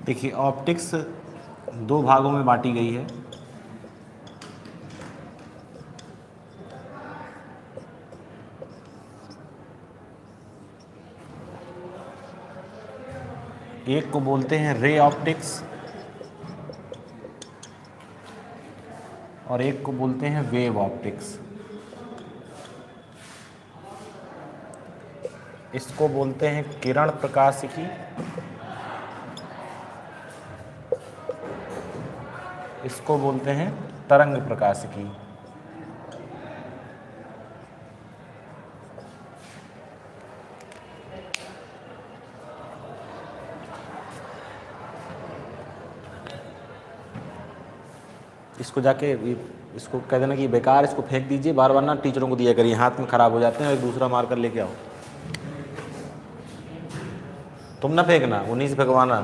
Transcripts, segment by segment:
देखिए ऑप्टिक्स दो भागों में बांटी गई है। एक को बोलते हैं रे ऑप्टिक्स और एक को बोलते हैं वेव ऑप्टिक्स। इसको बोलते हैं किरण प्रकाशिकी, इसको बोलते हैं तरंग प्रकाशिकी। इसको जाके इसको कह देना कि बेकार, इसको फेंक दीजिए, बार बार ना टीचरों को दिया करिए, हाथ में ख़राब हो जाते हैं, एक दूसरा मार कर लेके आओ। तुम ना फेंकना, उन्हीं से फेंकवाना।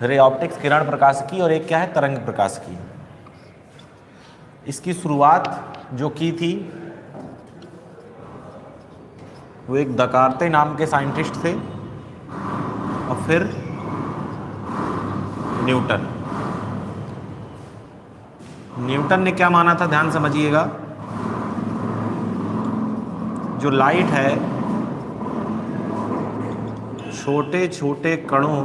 रे ऑप्टिक्स किरण प्रकाशिकी और एक क्या है तरंग प्रकाशिकी। इसकी शुरुआत जो की थी वो एक दकार्ते नाम के साइंटिस्ट थे और फिर न्यूटन ने क्या माना था, ध्यान समझिएगा। जो लाइट है छोटे छोटे कणों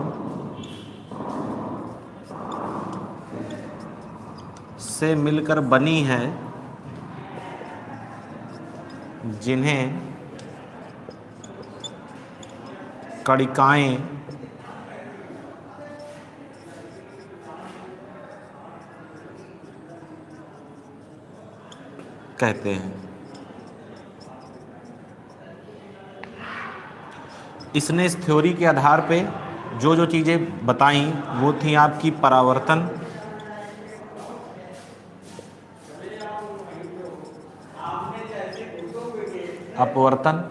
से मिलकर बनी है, जिन्हें कणिकाएं कहते हैं। इसने इस थ्योरी के आधार पे जो जो चीज़ें बताई वो थी आपकी परावर्तन, अपवर्तन,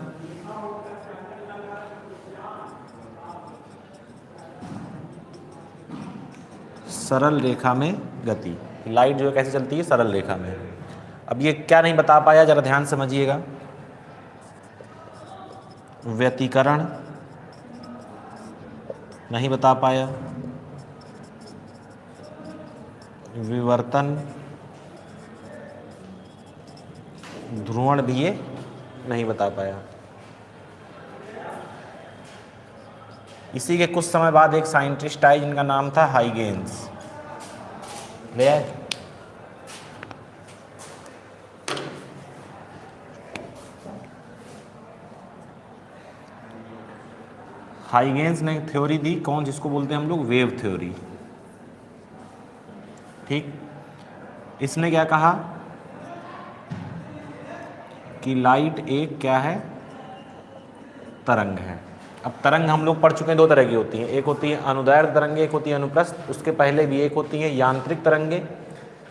सरल रेखा में गति। लाइट जो है कैसे चलती है, सरल रेखा में। अब ये क्या नहीं बता पाया, जरा ध्यान समझिएगा। व्यतिकरण नहीं बता पाया, विवर्तन, ध्रुवण भी ये नहीं बता पाया। इसी के कुछ समय बाद एक साइंटिस्ट आए जिनका नाम था हाइगेंस। ले आए? हाइगेंस ने थ्योरी दी, कौन, जिसको बोलते हैं हम लोग वेव थ्योरी। ठीक, इसने क्या कहा कि लाइट एक क्या है, तरंग है। अब तरंग हम लोग पढ़ चुके हैं, दो तरह की होती हैं, एक होती है अनुदैर्ध्य तरंगे, एक होती है अनुप्रस्थ। उसके पहले भी एक होती है यांत्रिक तरंगे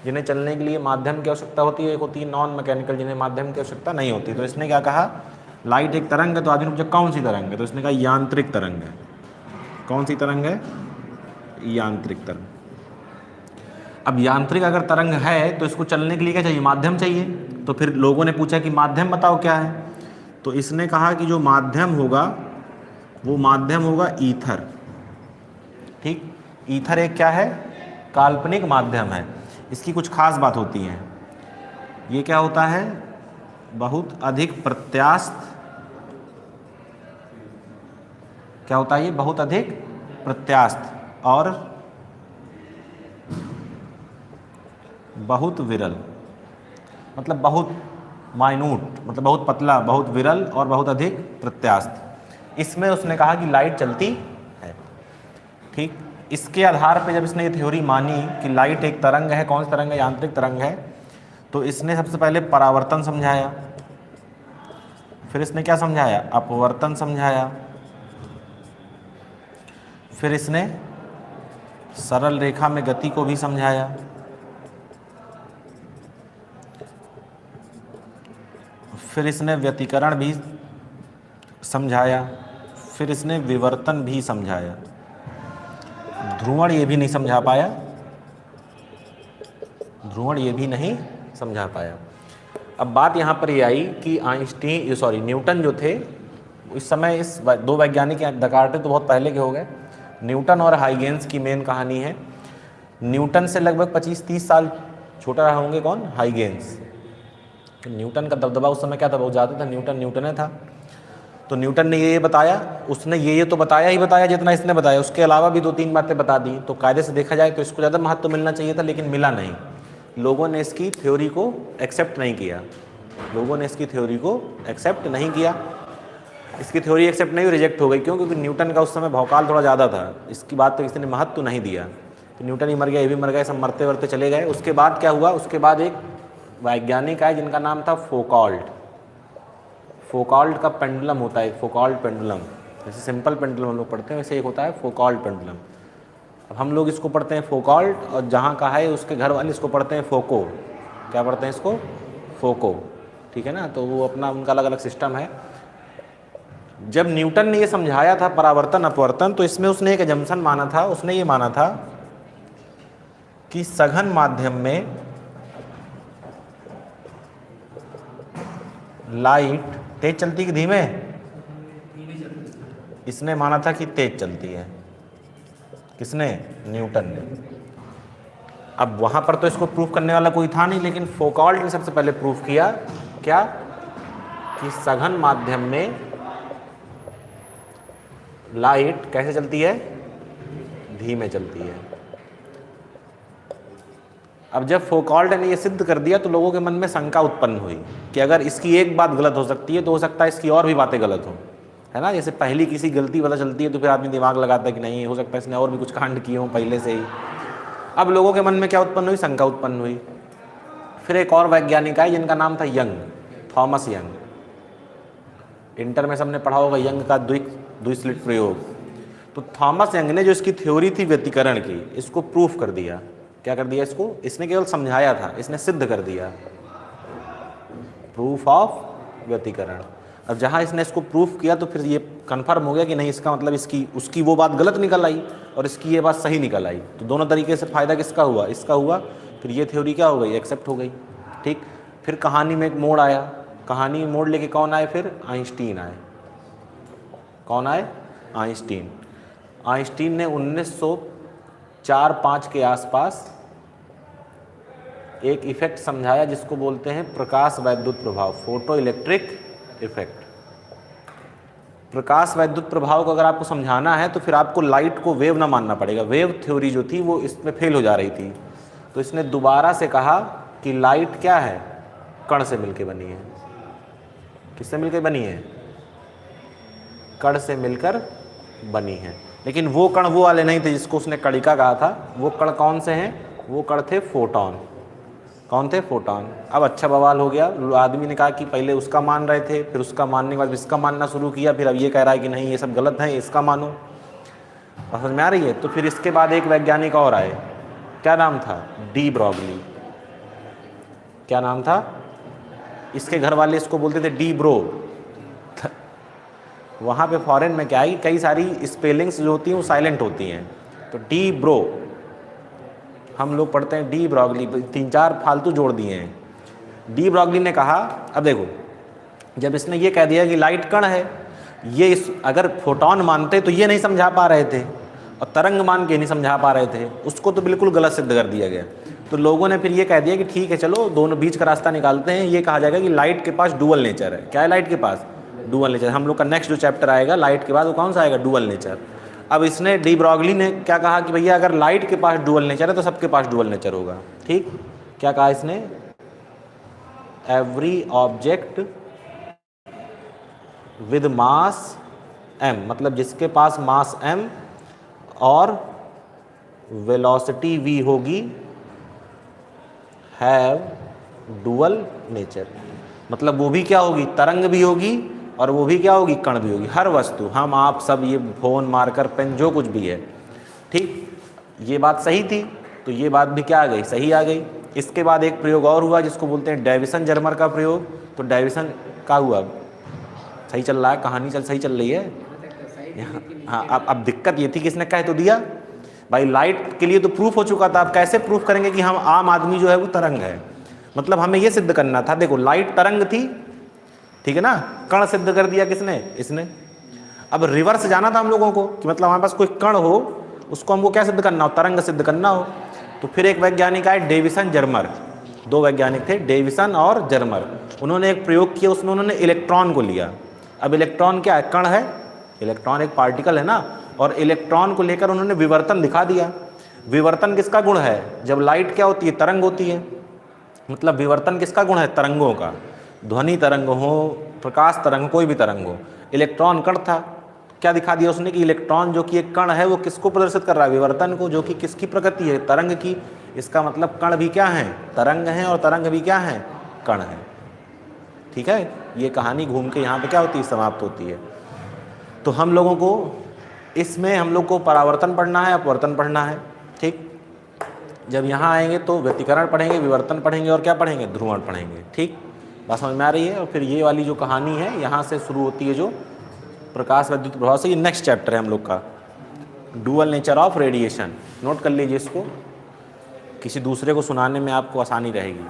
जिन्हें चलने के लिए माध्यम की आवश्यकता होती है, एक होती है नॉन मैकेनिकल जिन्हें माध्यम की आवश्यकता नहीं होती। तो इसने क्या कहा, लाइट एक तरंग है, तो आदमी पूछा कौन सी तरंग है, तो इसने कहा यांत्रिक तरंग है। कौन सी तरंग है, यांत्रिक तरंग। अब यांत्रिक अगर तरंग है तो इसको चलने के लिए क्या चाहिए, माध्यम चाहिए। तो फिर लोगों ने पूछा कि माध्यम बताओ क्या है, तो इसने कहा कि जो माध्यम होगा वो माध्यम होगा ईथर। ठीक, ईथर एक क्या है, काल्पनिक माध्यम है। इसकी कुछ खास बात होती है, ये क्या होता है, बहुत अधिक प्रत्यास्थ, क्या होता है ये, बहुत अधिक प्रत्यास्थ और बहुत विरल, मतलब बहुत माइन्यूट, मतलब बहुत पतला, बहुत विरल और बहुत अधिक प्रत्यास्थ। इसमें उसने कहा कि लाइट चलती है। ठीक, इसके आधार पे जब इसने ये थ्योरी मानी कि लाइट एक तरंग है, कौन सी तरंग है, यांत्रिक तरंग है, तो इसने सबसे पहले परावर्तन समझाया, फिर इसने क्या समझाया, अपवर्तन समझाया, फिर इसने सरल रेखा में गति को भी समझाया, फिर इसने व्यतिकरण भी समझाया, फिर इसने विवर्तन भी समझाया। ध्रुवण ये भी नहीं समझा पाया, ध्रुवण ये भी नहीं समझा पाया। अब बात यहाँ पर ये आई कि न्यूटन जो थे इस समय, इस दो वैज्ञानिक, दकार्टे तो बहुत पहले के हो गए, न्यूटन और हाइगेंस की मेन कहानी है। न्यूटन से लगभग 25-30 साल छोटा रहा होंगे कौन? हाइगेंस। तो न्यूटन का दबदबा उस समय क्या था? बहुत ज़्यादा था। न्यूटन था। तो न्यूटन ने ये बताया, उसने ये तो बताया ही बताया जितना इसने बताया, उसके अलावा भी 2-3 बातें बता दी। तो कायदे से देखा जाए तो इसको ज़्यादा महत्व मिलना चाहिए था, लेकिन मिला नहीं। लोगों ने इसकी थ्योरी को एक्सेप्ट नहीं किया। लोगों ने इसकी थ्योरी को एक्सेप्ट नहीं किया। इसकी थ्योरी एक्सेप्ट नहीं, रिजेक्ट हो गई। क्यों? क्योंकि न्यूटन का उस समय भौकाल थोड़ा ज़्यादा था। इसकी बात तो किसी ने महत्व नहीं दिया। तो न्यूटन ही मर गया, ये भी मर गए, सब मरते मरते चले गए। उसके बाद क्या हुआ? उसके बाद एक वैज्ञानिक आए जिनका नाम था फोकाल्ट। फोकाल्ट का पेंडुलम होता है, फोकाल्ट पेंडुलम। जैसे सिंपल पेंडुलम हम लोग पढ़ते हैं, वैसे एक होता है फोकाल्ट पेंडुलम। अब हम लोग इसको पढ़ते हैं फोकाल्ट, और जहाँ का है उसके घर वाले इसको पढ़ते हैं फोको। क्या पढ़ते हैं इसको? फोको। ठीक है ना? तो वो अपना उनका अलग अलग सिस्टम है। जब न्यूटन ने ये समझाया था परावर्तन अपवर्तन, तो इसमें उसने एक एजम्पशन माना था। उसने ये माना था कि सघन माध्यम में लाइट तेज चलती कि धीमे? इसने माना था कि तेज चलती है। किसने? न्यूटन ने। अब वहां पर तो इसको प्रूफ करने वाला कोई था नहीं, लेकिन फोकाल्ट ने सबसे पहले प्रूफ किया। क्या? कि सघन माध्यम में लाइट कैसे चलती है? धीमे चलती है। अब जब फोकाल्ट ने ये सिद्ध कर दिया तो लोगों के मन में शंका उत्पन्न हुई कि अगर इसकी एक बात गलत हो सकती है तो हो सकता है इसकी और भी बातें गलत हो, है ना? जैसे पहली किसी गलती पता चलती है तो फिर आदमी दिमाग लगाता है कि नहीं, हो सकता है इसने और भी कुछ कांड किए हों पहले से ही। अब लोगों के मन में क्या उत्पन्न हुई? शंका उत्पन्न हुई। फिर एक और वैज्ञानिक आए जिनका नाम था यंग, थॉमस यंग। इंटर में सबने पढ़ा होगा यंग का द्विस्लिट प्रयोग। तो थॉमस यंग ने जो इसकी थ्योरी थी व्यतिकरण की, इसको प्रूफ कर दिया। क्या कर दिया इसको? इसने केवल समझाया था, इसने सिद्ध कर दिया। प्रूफ ऑफ व्यतिकरण। अब जहाँ इसने इसको प्रूफ किया तो फिर ये कन्फर्म हो गया कि नहीं, इसका मतलब इसकी उसकी वो बात गलत निकल आई और इसकी ये बात सही निकल आई। तो दोनों तरीके से फ़ायदा किसका हुआ? इसका हुआ। फिर ये थ्योरी क्या हो गई? एक्सेप्ट हो गई। ठीक। फिर कहानी में एक मोड़ आया। कहानी में मोड़ लेके कौन आए? फिर आइंस्टीन आए। कौन आए? आइंस्टीन। आइंस्टीन ने 1904-05 के आसपास एक इफेक्ट समझाया जिसको बोलते हैं प्रकाश वैद्युत प्रभाव, फोटो इलेक्ट्रिक इफेक्ट। प्रकाश वैद्युत प्रभाव को अगर आपको समझाना है तो फिर आपको लाइट को वेव ना मानना पड़ेगा। वेव थ्योरी जो थी वो इसमें फेल हो जा रही थी। तो इसने दोबारा से कहा कि लाइट क्या है? कण से मिलकर बनी है। किससे मिलकर बनी है? कण से मिलकर बनी है। लेकिन वो कण वो वाले नहीं थे जिसको उसने कणिका कहा था। वो कण कौन से हैं? वो कण थे फोटॉन। कौन थे? फोटॉन। अब अच्छा बवाल हो गया। आदमी ने कहा कि पहले उसका मान रहे थे, फिर उसका मानने के बाद इसका मानना शुरू किया, फिर अब ये कह रहा है कि नहीं ये सब गलत है, इसका मानो। समझ में आ रही है? तो फिर इसके बाद एक वैज्ञानिक और आए। क्या नाम था? De Broglie. क्या नाम था? इसके घर वाले इसको बोलते थे डी ब्रो। वहाँ पे फॉरेन में क्या है, कई सारी स्पेलिंग्स जो होती हैं वो साइलेंट होती हैं। तो डी ब्रो हम लोग पढ़ते हैं डी ब्रॉगली, 3-4 फालतू जोड़ दिए हैं। डी ब्रॉगली ने कहा, अब देखो, जब इसने ये कह दिया कि लाइट कण है, ये अगर फोटॉन मानते तो ये नहीं समझा पा रहे थे, और तरंग मान के नहीं समझा पा रहे थे, उसको तो बिल्कुल गलत सिद्ध कर दिया गया। तो लोगों ने फिर ये कह दिया कि ठीक है चलो दोनों बीच का रास्ता निकालते हैं। ये कहा जाएगा कि लाइट के पास डुअल नेचर है। क्या है लाइट के पास? Dual nature. हम लोग का नेक्स्ट जो चैप्टर आएगा लाइट के बाद वो कौन सा आएगा? Dual nature. अब इसने डी ब्रॉगली ने क्या कहा कि भैया अगर लाइट के पास डुअल नेचर है तो सबके पास डुअल नेचर होगा। ठीक। क्या कहा इसने? Every object with mass m, मतलब जिसके पास मास m और वेलोसिटी v होगी, हैव डुअल नेचर। मतलब वो भी क्या होगी? तरंग भी होगी, और वो भी क्या होगी? कण भी होगी। हर वस्तु, हम आप सब, ये फोन, मार्कर, पेन, जो कुछ भी है। ठीक। ये बात सही थी, तो ये बात भी क्या आ गई? सही आ गई। इसके बाद एक प्रयोग और हुआ जिसको बोलते हैं डेविसन जर्मर का प्रयोग। तो डेविसन का हुआ, सही चल रहा है, कहानी सही चल रही है। हाँ, अब दिक्कत ये थी कि इसने कह तो दिया भाई लाइट के लिए तो प्रूफ हो चुका था। अब कैसे प्रूफ करेंगे कि हम आम आदमी जो है वो तरंग है? मतलब हमें ये सिद्ध करना था, देखो लाइट तरंग थी, ठीक है ना? कण सिद्ध कर दिया किसने? इसने। अब रिवर्स जाना था हम लोगों को कि मतलब हमारे पास कोई कण हो उसको हमको क्या सिद्ध करना हो, तरंग सिद्ध करना हो। तो फिर एक वैज्ञानिक आए डेविसन जर्मर, दो वैज्ञानिक थे डेविसन और जर्मर। उन्होंने एक प्रयोग किया, उसमें उन्होंने इलेक्ट्रॉन को लिया। अब इलेक्ट्रॉन क्या है, कण है, इलेक्ट्रॉन एक पार्टिकल है ना, और इलेक्ट्रॉन को लेकर उन्होंने विवर्तन दिखा दिया। विवर्तन किसका गुण है, जब लाइट क्या होती है, तरंग होती है, मतलब विवर्तन किसका गुण है, तरंगों का। ध्वनि तरंग हो, प्रकाश तरंग, कोई भी तरंग हो। इलेक्ट्रॉन कण था, क्या दिखा दिया उसने कि इलेक्ट्रॉन जो कि एक कण है वो किसको प्रदर्शित कर रहा है, विवर्तन को, जो कि किसकी प्रकृति है, तरंग की। इसका मतलब कण भी क्या है, तरंग है, और तरंग भी क्या है, कण है। ठीक है, ये कहानी घूम के यहाँ पे क्या होती है, समाप्त होती है। तो हम लोगों को इसमें हम लोग को परावर्तन पढ़ना है, अपवर्तन पढ़ना है। ठीक, जब यहाँ आएंगे तो व्यतिकरण पढ़ेंगे, विवर्तन पढ़ेंगे, और क्या पढ़ेंगे, ध्रुवण पढ़ेंगे। ठीक, बात समझ में आ रही है। और फिर ये वाली जो कहानी है यहाँ से शुरू होती है, जो प्रकाश विद्युत प्रभाव से, ये नेक्स्ट चैप्टर है हम लोग का, dual nature of radiation. Note कर लीजिए इसको, किसी दूसरे को सुनाने में आपको आसानी रहेगी।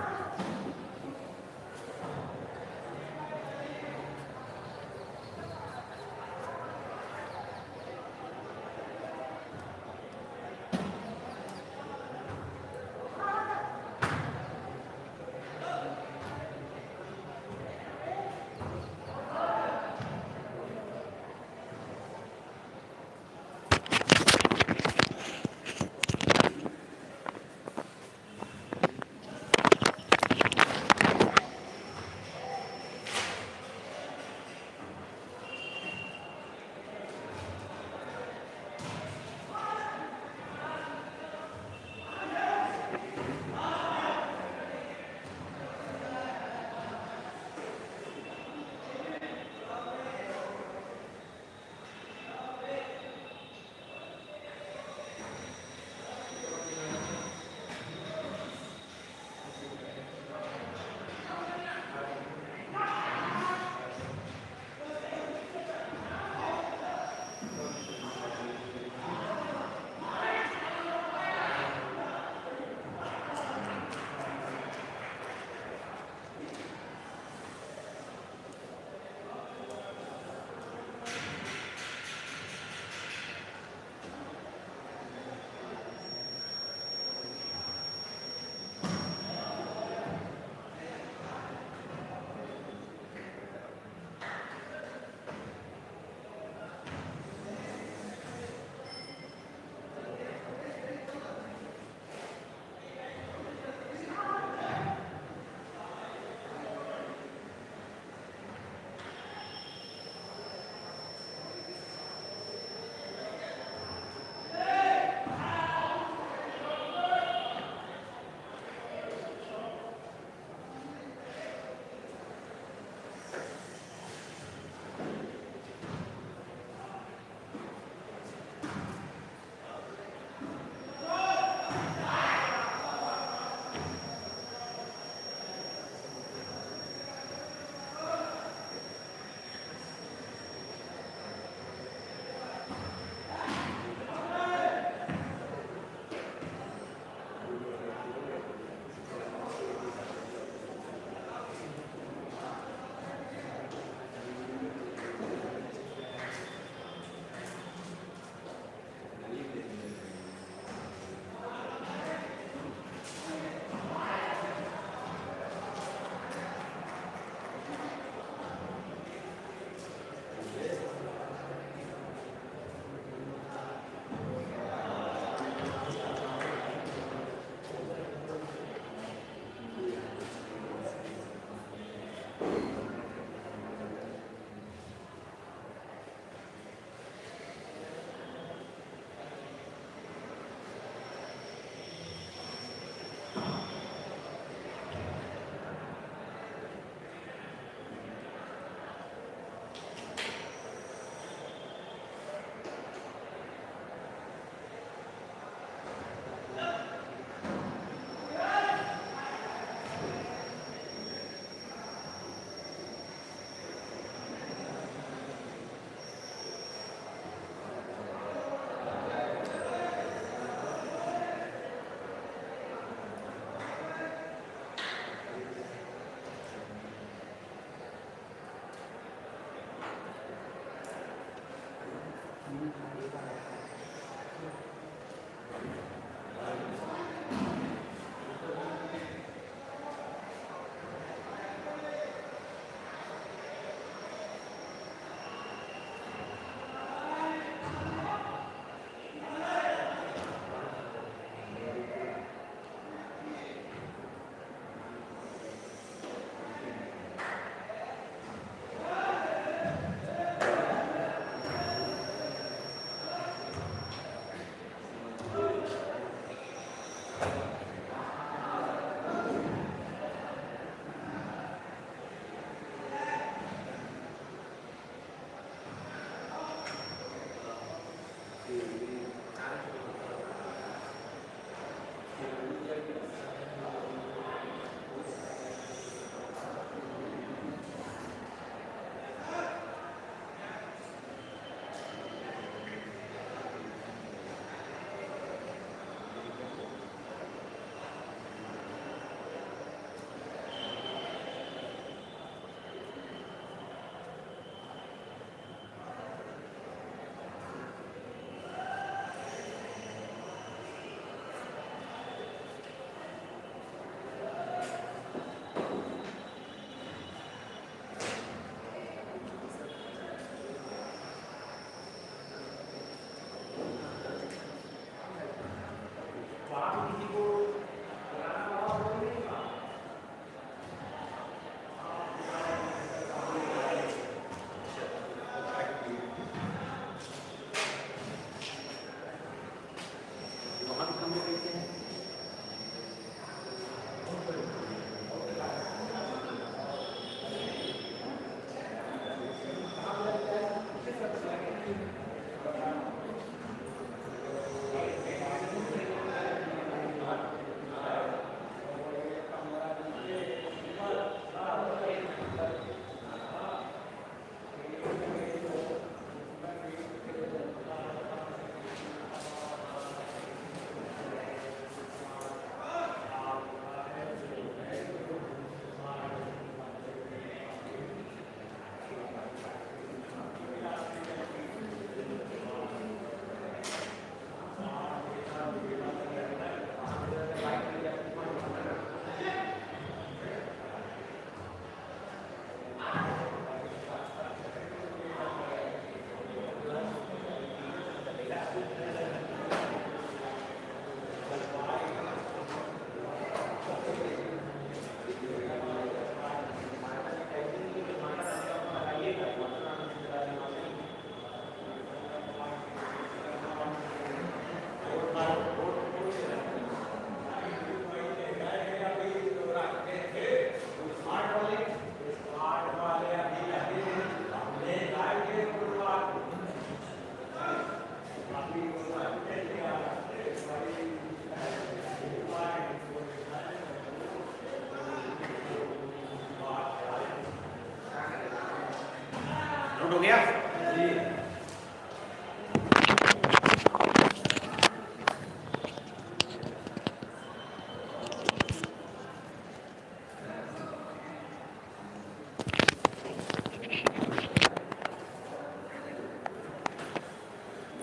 नोट हो गया?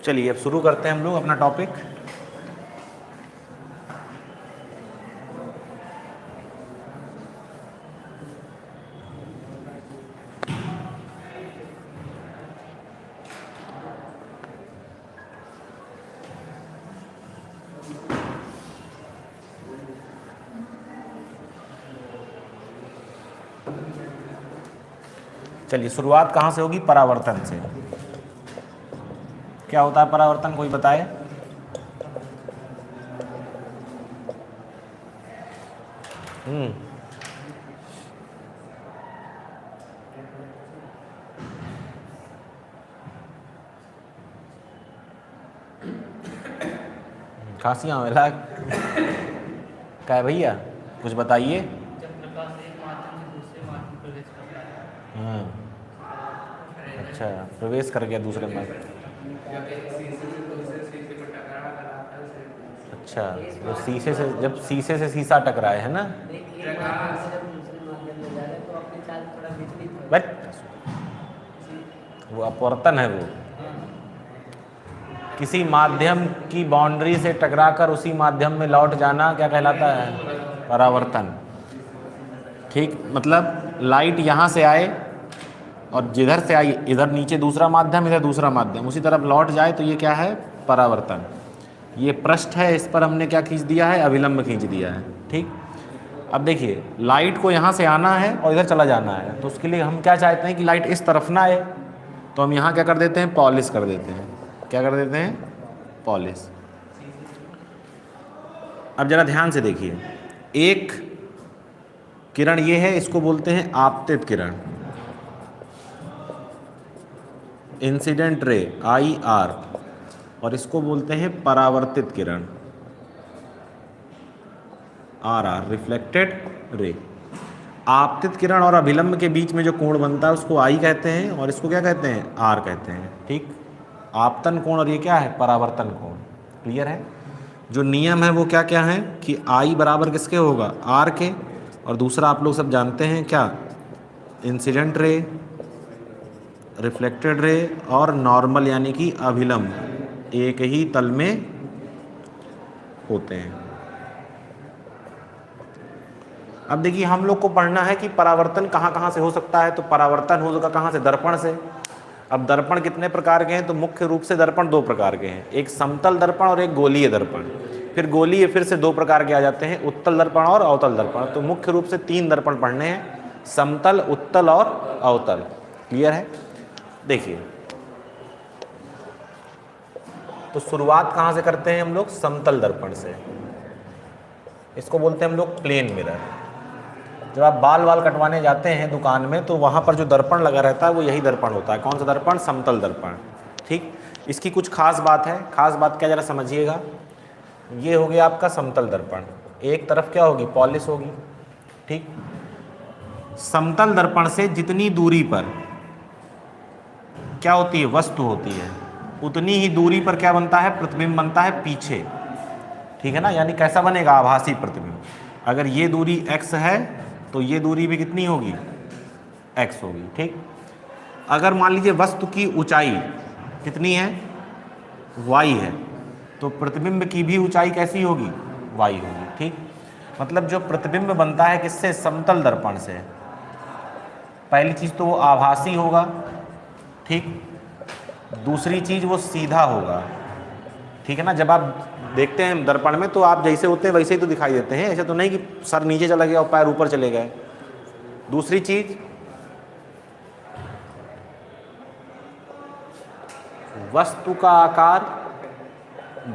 चलिए अब शुरू करते हैं हम लोग अपना टॉपिक। चलिए शुरुआत कहाँ से होगी? परावर्तन से। क्या होता है परावर्तन, कोई बताए? खांसियाँ मिला क्या है भैया, कुछ बताइए। हाँ अच्छा, प्रवेश कर गया दूसरे में। अच्छा, वो शीशे से, जब शीशे से शीशा टकराए है ना, बट वो अपवर्तन है। वो किसी माध्यम की बाउंड्री से टकराकर उसी माध्यम में लौट जाना क्या कहलाता है? परावर्तन। ठीक, मतलब लाइट यहाँ से आए और जिधर से आई, इधर नीचे दूसरा माध्यम, इधर दूसरा माध्यम, उसी तरफ लौट जाए तो ये क्या है? परावर्तन। ये पृष्ठ है, इस पर हमने क्या खींच दिया है? अभिलंब खींच दिया है। ठीक, अब देखिए लाइट को यहाँ से आना है और इधर चला जाना है, तो उसके लिए हम क्या चाहते हैं कि लाइट इस तरफ ना आए, तो हम यहाँ क्या कर देते हैं? पॉलिश कर देते हैं। क्या कर देते हैं? पॉलिश। अब जरा ध्यान से देखिए, एक किरण ये है, इसको बोलते हैं आपतित किरण, इंसिडेंट रे IR, और इसको बोलते हैं परावर्तित किरण RR, रिफ्लेक्टेड रे। आपतित किरण और अभिलंब के बीच में जो कोण बनता है उसको I कहते हैं, और इसको क्या कहते हैं? R कहते हैं। ठीक, आपतन कोण और ये क्या है? परावर्तन कोण। क्लियर है? जो नियम है वो क्या क्या है कि I बराबर किसके होगा? R के, और दूसरा आप लोग सब जानते हैं क्या? इंसिडेंट रे, रिफ्लेक्टेड रे और नॉर्मल यानी कि अभिलंब एक ही तल में होते हैं। अब देखिए हम लोग को पढ़ना है कि परावर्तन कहाँ कहाँ से हो सकता है। तो परावर्तन होगा कहाँ से? दर्पण से। अब दर्पण कितने प्रकार के हैं? तो मुख्य रूप से दर्पण दो प्रकार के हैं, एक समतल दर्पण और एक गोलीय दर्पण। फिर गोलीय फिर से दो प्रकार के आ जाते हैं, उत्तल दर्पण और अवतल दर्पण। तो मुख्य रूप से तीन दर्पण पढ़ने हैं, समतल, उत्तल और अवतल। क्लियर है? देखिए तो शुरुआत कहाँ से करते हैं हम लोग? समतल दर्पण से। इसको बोलते हैं हम लोग प्लेन मिरर। जब आप बाल कटवाने जाते हैं दुकान में तो वहाँ पर जो दर्पण लगा रहता है वो यही दर्पण होता है। कौन सा दर्पण? समतल दर्पण। ठीक, इसकी कुछ खास बात है। खास बात क्या, जरा समझिएगा। ये हो गया आपका समतल दर्पण, एक तरफ क्या होगी? पॉलिश होगी। ठीक, समतल दर्पण से जितनी दूरी पर क्या होती है? वस्तु होती है, उतनी ही दूरी पर क्या बनता है? प्रतिबिंब बनता है पीछे। ठीक है ना? यानी कैसा बनेगा? आभासी प्रतिबिंब। अगर ये दूरी x है तो ये दूरी भी कितनी होगी? x होगी। ठीक, अगर मान लीजिए वस्तु की ऊंचाई कितनी है? y है, तो प्रतिबिंब की भी ऊंचाई कैसी होगी? y होगी। ठीक, मतलब जो प्रतिबिंब बनता है किससे? समतल दर्पण से। पहली चीज़ तो वो आभासी होगा। ठीक, दूसरी चीज़ वो सीधा होगा। ठीक है ना? जब आप देखते हैं दर्पण में तो आप जैसे होते हैं वैसे ही तो दिखाई देते हैं, ऐसा तो नहीं कि सर नीचे चला गया और पैर ऊपर चले गए। दूसरी चीज, वस्तु का आकार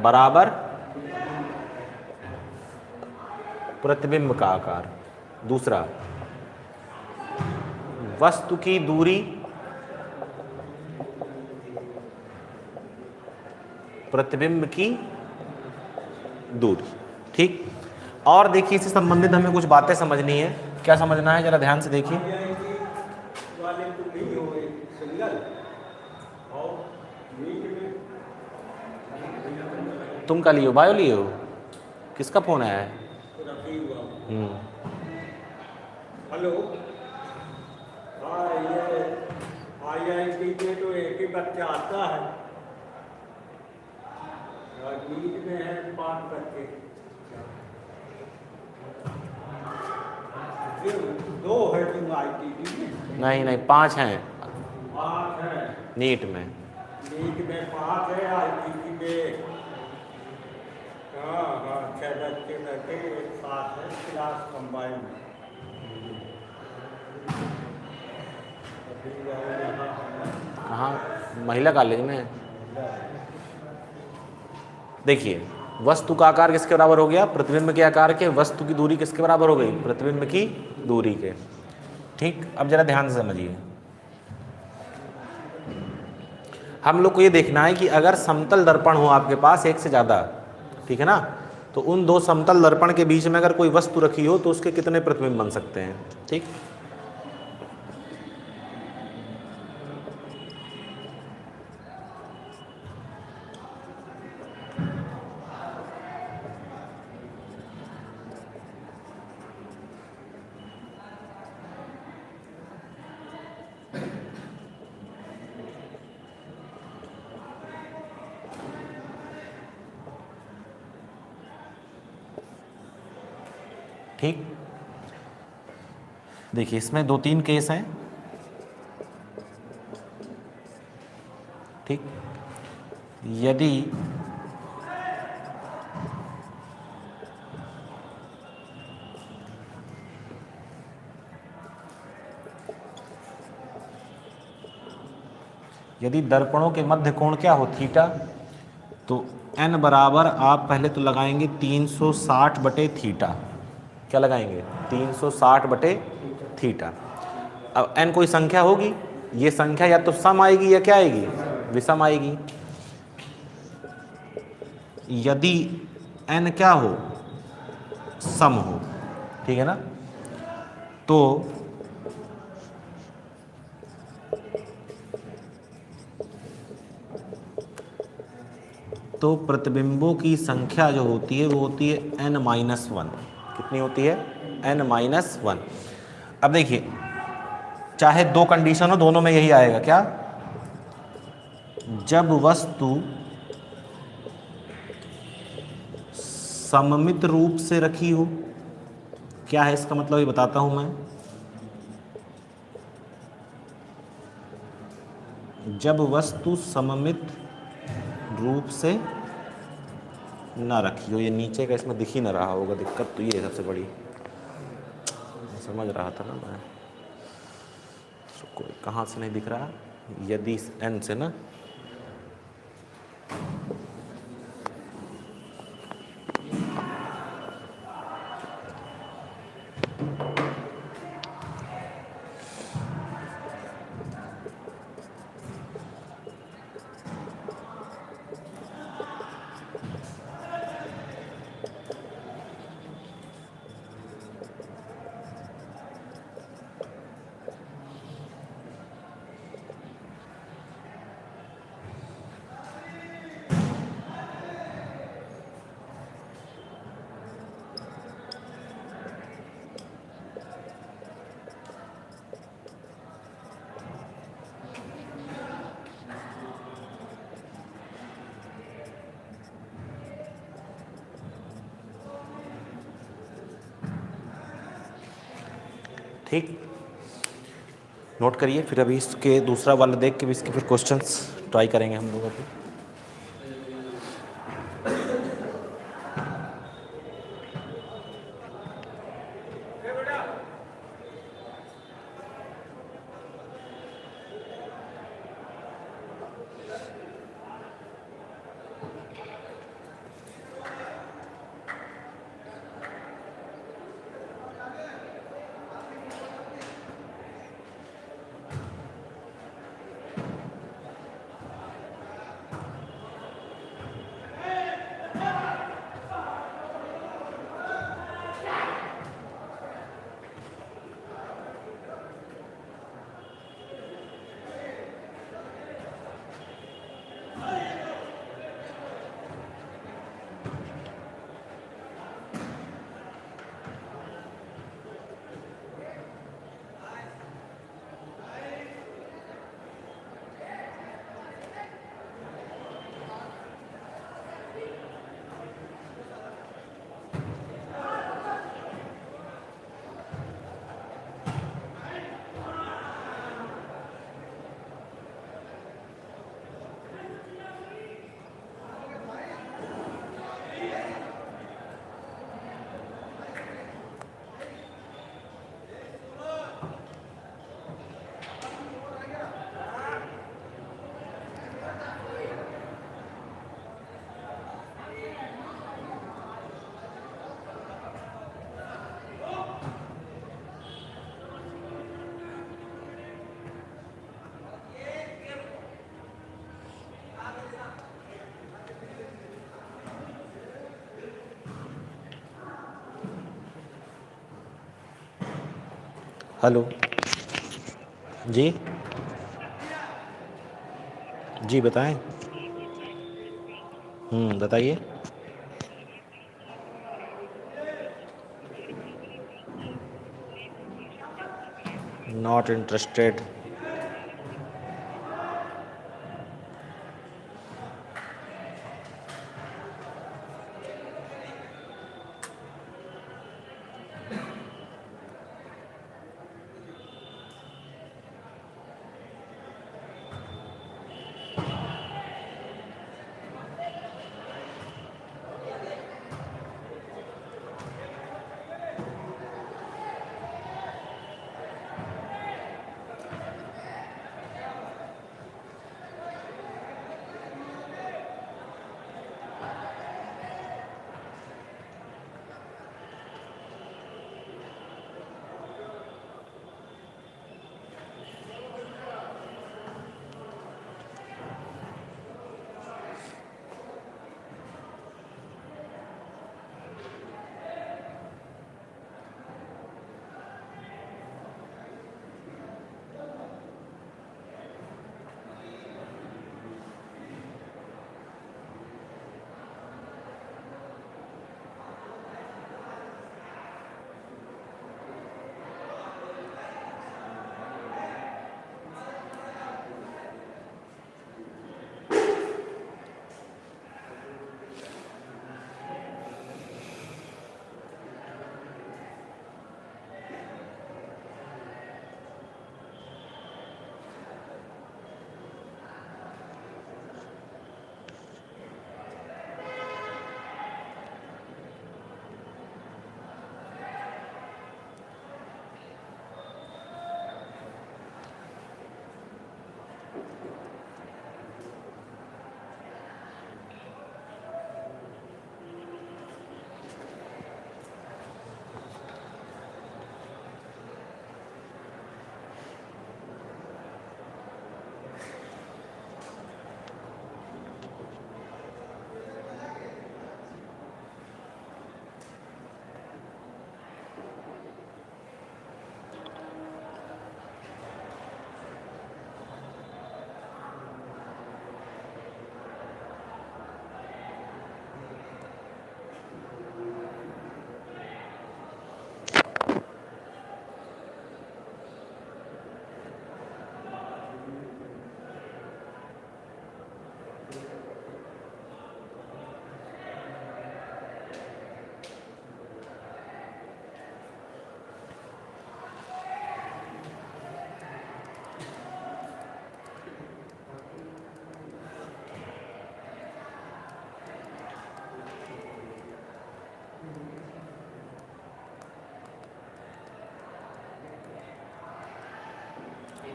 बराबर प्रतिबिंब का आकार। दूसरा, वस्तु की दूरी प्रतिबिंब की दूरी। ठीक, और देखिए इससे संबंधित हमें कुछ बातें समझनी है। क्या समझना है? जरा ध्यान से देखिए। तुम का लिए हो, बायो लिए हो? किसका फ़ोन आया है? हेलो, हाँ ये IIT के तो एक ही बच्चा आता है और नीट में है 5 बच्चे। ये 2 है तुम IIT में? नहीं नहीं, 5 हैं 5 है नीट में। नीट में 5 है, IIT में हाँ हाँ 6 बच्चे बैठे एक साथ है, क्लास कंबाइन। कहाँ? महिला कॉलेज में। देखिए, वस्तु का आकार किसके बराबर हो गया? प्रतिबिंब के आकार के। वस्तु की दूरी किसके बराबर हो गई? प्रतिबिंब की दूरी के। ठीक, अब जरा ध्यान से समझिए। हम लोग को ये देखना है कि अगर समतल दर्पण हो आपके पास एक से ज़्यादा, ठीक है ना, तो उन 2 समतल दर्पण के बीच में अगर कोई वस्तु रखी हो तो उसके कितने प्रतिबिंब बन सकते हैं। ठीक, ठीक। देखिए, इसमें 2-3 केस हैं। ठीक, यदि दर्पणों के मध्य कोण क्या हो? थीटा, तो n बराबर आप पहले तो लगाएंगे 360 बटे थीटा। क्या लगाएंगे? 360 बटे थीटा। अब n कोई संख्या होगी, ये संख्या या तो सम आएगी या क्या आएगी? विषम आएगी। यदि n क्या हो? सम हो, ठीक है ना, तो प्रतिबिंबों की संख्या जो होती है वो होती है n-1। कितनी होती है? n-1। अब देखिए, चाहे 2 कंडीशन हो, दोनों में यही आएगा। क्या? जब वस्तु सममित रूप से रखी हो। क्या है इसका मतलब? ये बताता हूं मैं। जब वस्तु सममित रूप से ना रखी हो, ये नीचे का इसमें दिख ही ना रहा होगा, दिक्कत तो ये है सबसे बड़ी। समझ रहा था ना मैं, कोई कहाँ से नहीं दिख रहा? यदि n से ना, ठीक, नोट करिए। फिर अभी इसके दूसरा वाला देख के भी इसके फिर क्वेश्चंस ट्राई करेंगे हम लोग अभी। हेलो जी जी बताएं। बताइए। Not interested.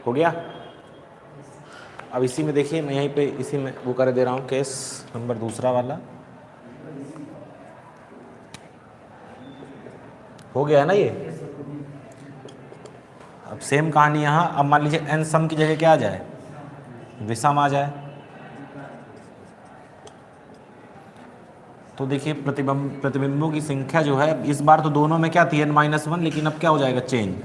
हो गया। अब इसी में देखिए, मैं यहीं पे इसी में वो कर दे रहा हूँ, केस नंबर दूसरा वाला हो गया है ना ये। अब सेम कहानी यहाँ, अब मान लीजिए एन सम की जगह क्या आ जाए, विषम आ जाए। तो देखिए प्रतिबिंबों की संख्या जो है, इस बार तो दोनों में क्या थी, n-1, लेकिन अब क्या हो जाएगा, चेंज।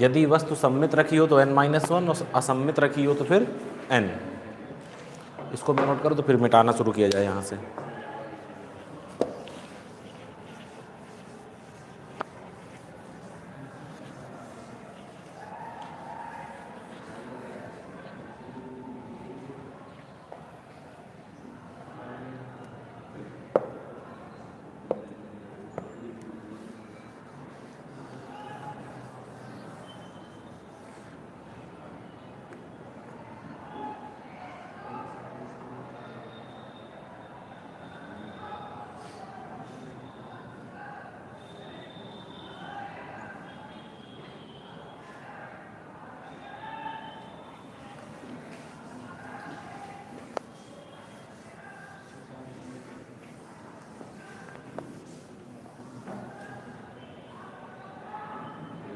यदि वस्तु सम्मित रखी हो तो n-1 और असम्मित रखी हो तो फिर n। इसको मैं नोट करूँ तो फिर मिटाना शुरू किया जाए यहाँ से।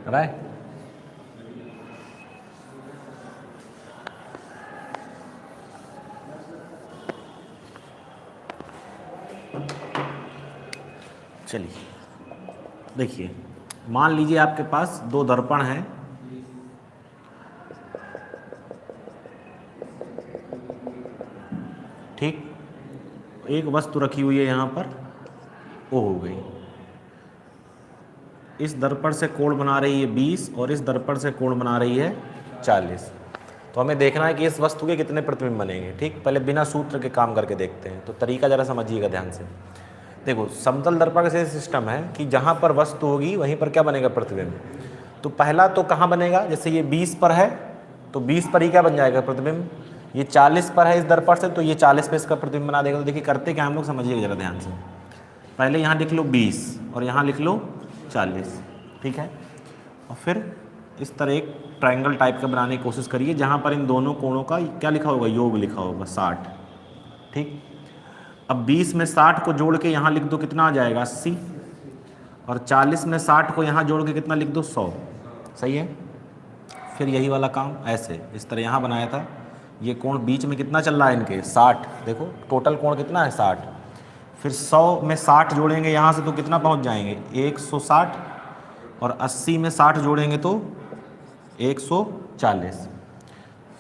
राइट। चलिए देखिए, मान लीजिए आपके पास दो दर्पण हैं, ठीक, एक वस्तु रखी हुई है यहाँ पर, वो हो गई, इस दर्पण से कोण बना रही है 20 और इस दर्पण से कोण बना रही है 40। तो हमें देखना है कि इस वस्तु के कितने प्रतिबिंब बनेंगे। ठीक, पहले बिना सूत्र के काम करके देखते हैं। तो तरीका ज़रा समझिएगा ध्यान से। देखो, समतल दर्पण का से सिस्टम है कि जहाँ पर वस्तु होगी वहीं पर क्या बनेगा, प्रतिबिंब। तो पहला तो कहाँ बनेगा, जैसे ये 20 पर है तो 20 पर ही क्या बन जाएगा, प्रतिबिंब। ये 40 पर है इस दर्पण से तो ये 40 पे इसका प्रतिबिंब बना देगा। तो देखिए करते क्या हम लोग, समझिएगा ज़रा ध्यान से। पहले यहाँ लिख लो 20 और यहाँ लिख लो 40, ठीक है। और फिर इस तरह एक ट्रायंगल टाइप का बनाने की कोशिश करिए जहाँ पर इन दोनों कोणों का क्या लिखा होगा, योग लिखा होगा 60। ठीक, अब 20 में 60 को जोड़ के यहाँ लिख दो, कितना आ जाएगा 80, और 40 में 60 को यहाँ जोड़ के कितना लिख दो, 100। सही है। फिर यही वाला काम ऐसे इस तरह यहाँ बनाया था। ये कोण बीच में कितना चल रहा है इनके, 60। देखो टोटल कोण कितना है, 60। फिर 100 में 60 जोड़ेंगे यहाँ से तो कितना पहुँच जाएंगे, 160, और 80 में 60 जोड़ेंगे तो 140।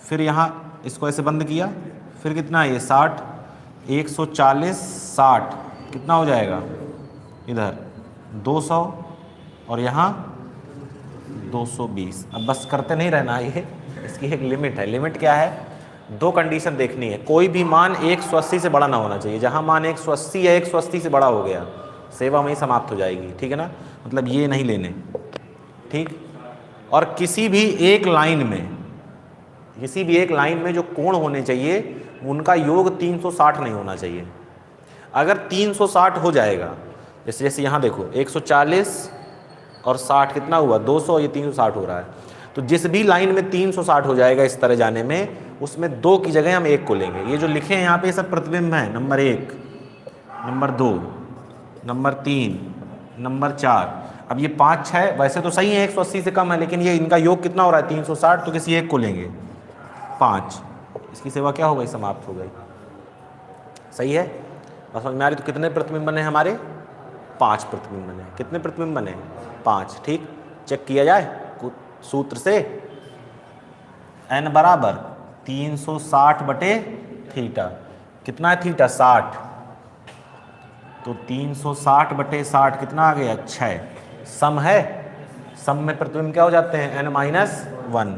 फिर यहाँ इसको ऐसे बंद किया, फिर कितना है ये 60, 140, 60 कितना हो जाएगा इधर 200, और यहाँ 220। अब बस करते नहीं रहना, ये इसकी एक लिमिट है। लिमिट क्या है, दो कंडीशन देखनी है। कोई भी मान 180 से बड़ा ना होना चाहिए। जहाँ मान 180 या 180 से बड़ा हो गया, सेवा वहीं समाप्त हो जाएगी। ठीक है ना, मतलब ये नहीं लेने। ठीक, और किसी भी एक लाइन में जो कोण होने चाहिए उनका योग 360 नहीं होना चाहिए। अगर 360 हो जाएगा, जैसे जैसे यहाँ देखो 140 और 60 कितना हुआ, 200, ये 360 हो रहा है। तो जिस भी लाइन में 360 हो जाएगा इस तरह जाने में, उसमें 2 की जगह हम 1 को लेंगे। ये जो लिखे हैं यहाँ पे सब प्रतिबिंब है, नंबर 1, नंबर 2, नंबर 3, नंबर 4। अब ये 5, 6 वैसे तो सही है, 180 से कम है, लेकिन ये इनका योग कितना हो रहा है 360, तो किसी एक को लेंगे 5। इसकी सेवा क्या हो गई, समाप्त हो गई। सही है, बस समझ में आ रही। तो कितने प्रतिबिंब बने हमारे, 5 प्रतिबिंब बने। कितने प्रतिबिंब बने, 5। ठीक, चेक किया जाए सूत्र से। n बराबर 360 बटे थीटा, कितना है थीटा, 60। तो 360 बटे 60 कितना आ गया, 6। सम है, सम में प्रतिबिंब क्या हो जाते हैं, n-1।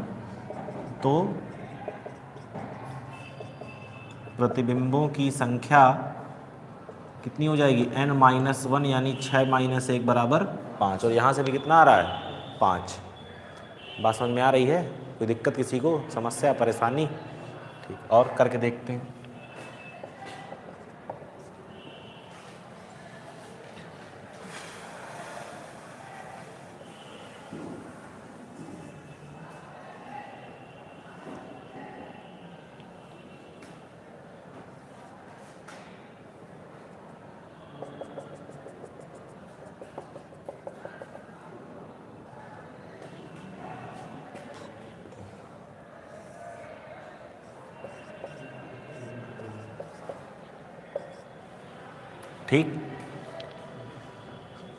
तो प्रतिबिंबों की संख्या कितनी हो जाएगी, n-1, यानी 6 - 1 बराबर 5। और यहाँ से भी कितना आ रहा है, 5। बात समझ में आ रही है, कोई दिक्कत किसी को, समस्या, परेशानी। ठीक, और करके देखते हैं। ठीक,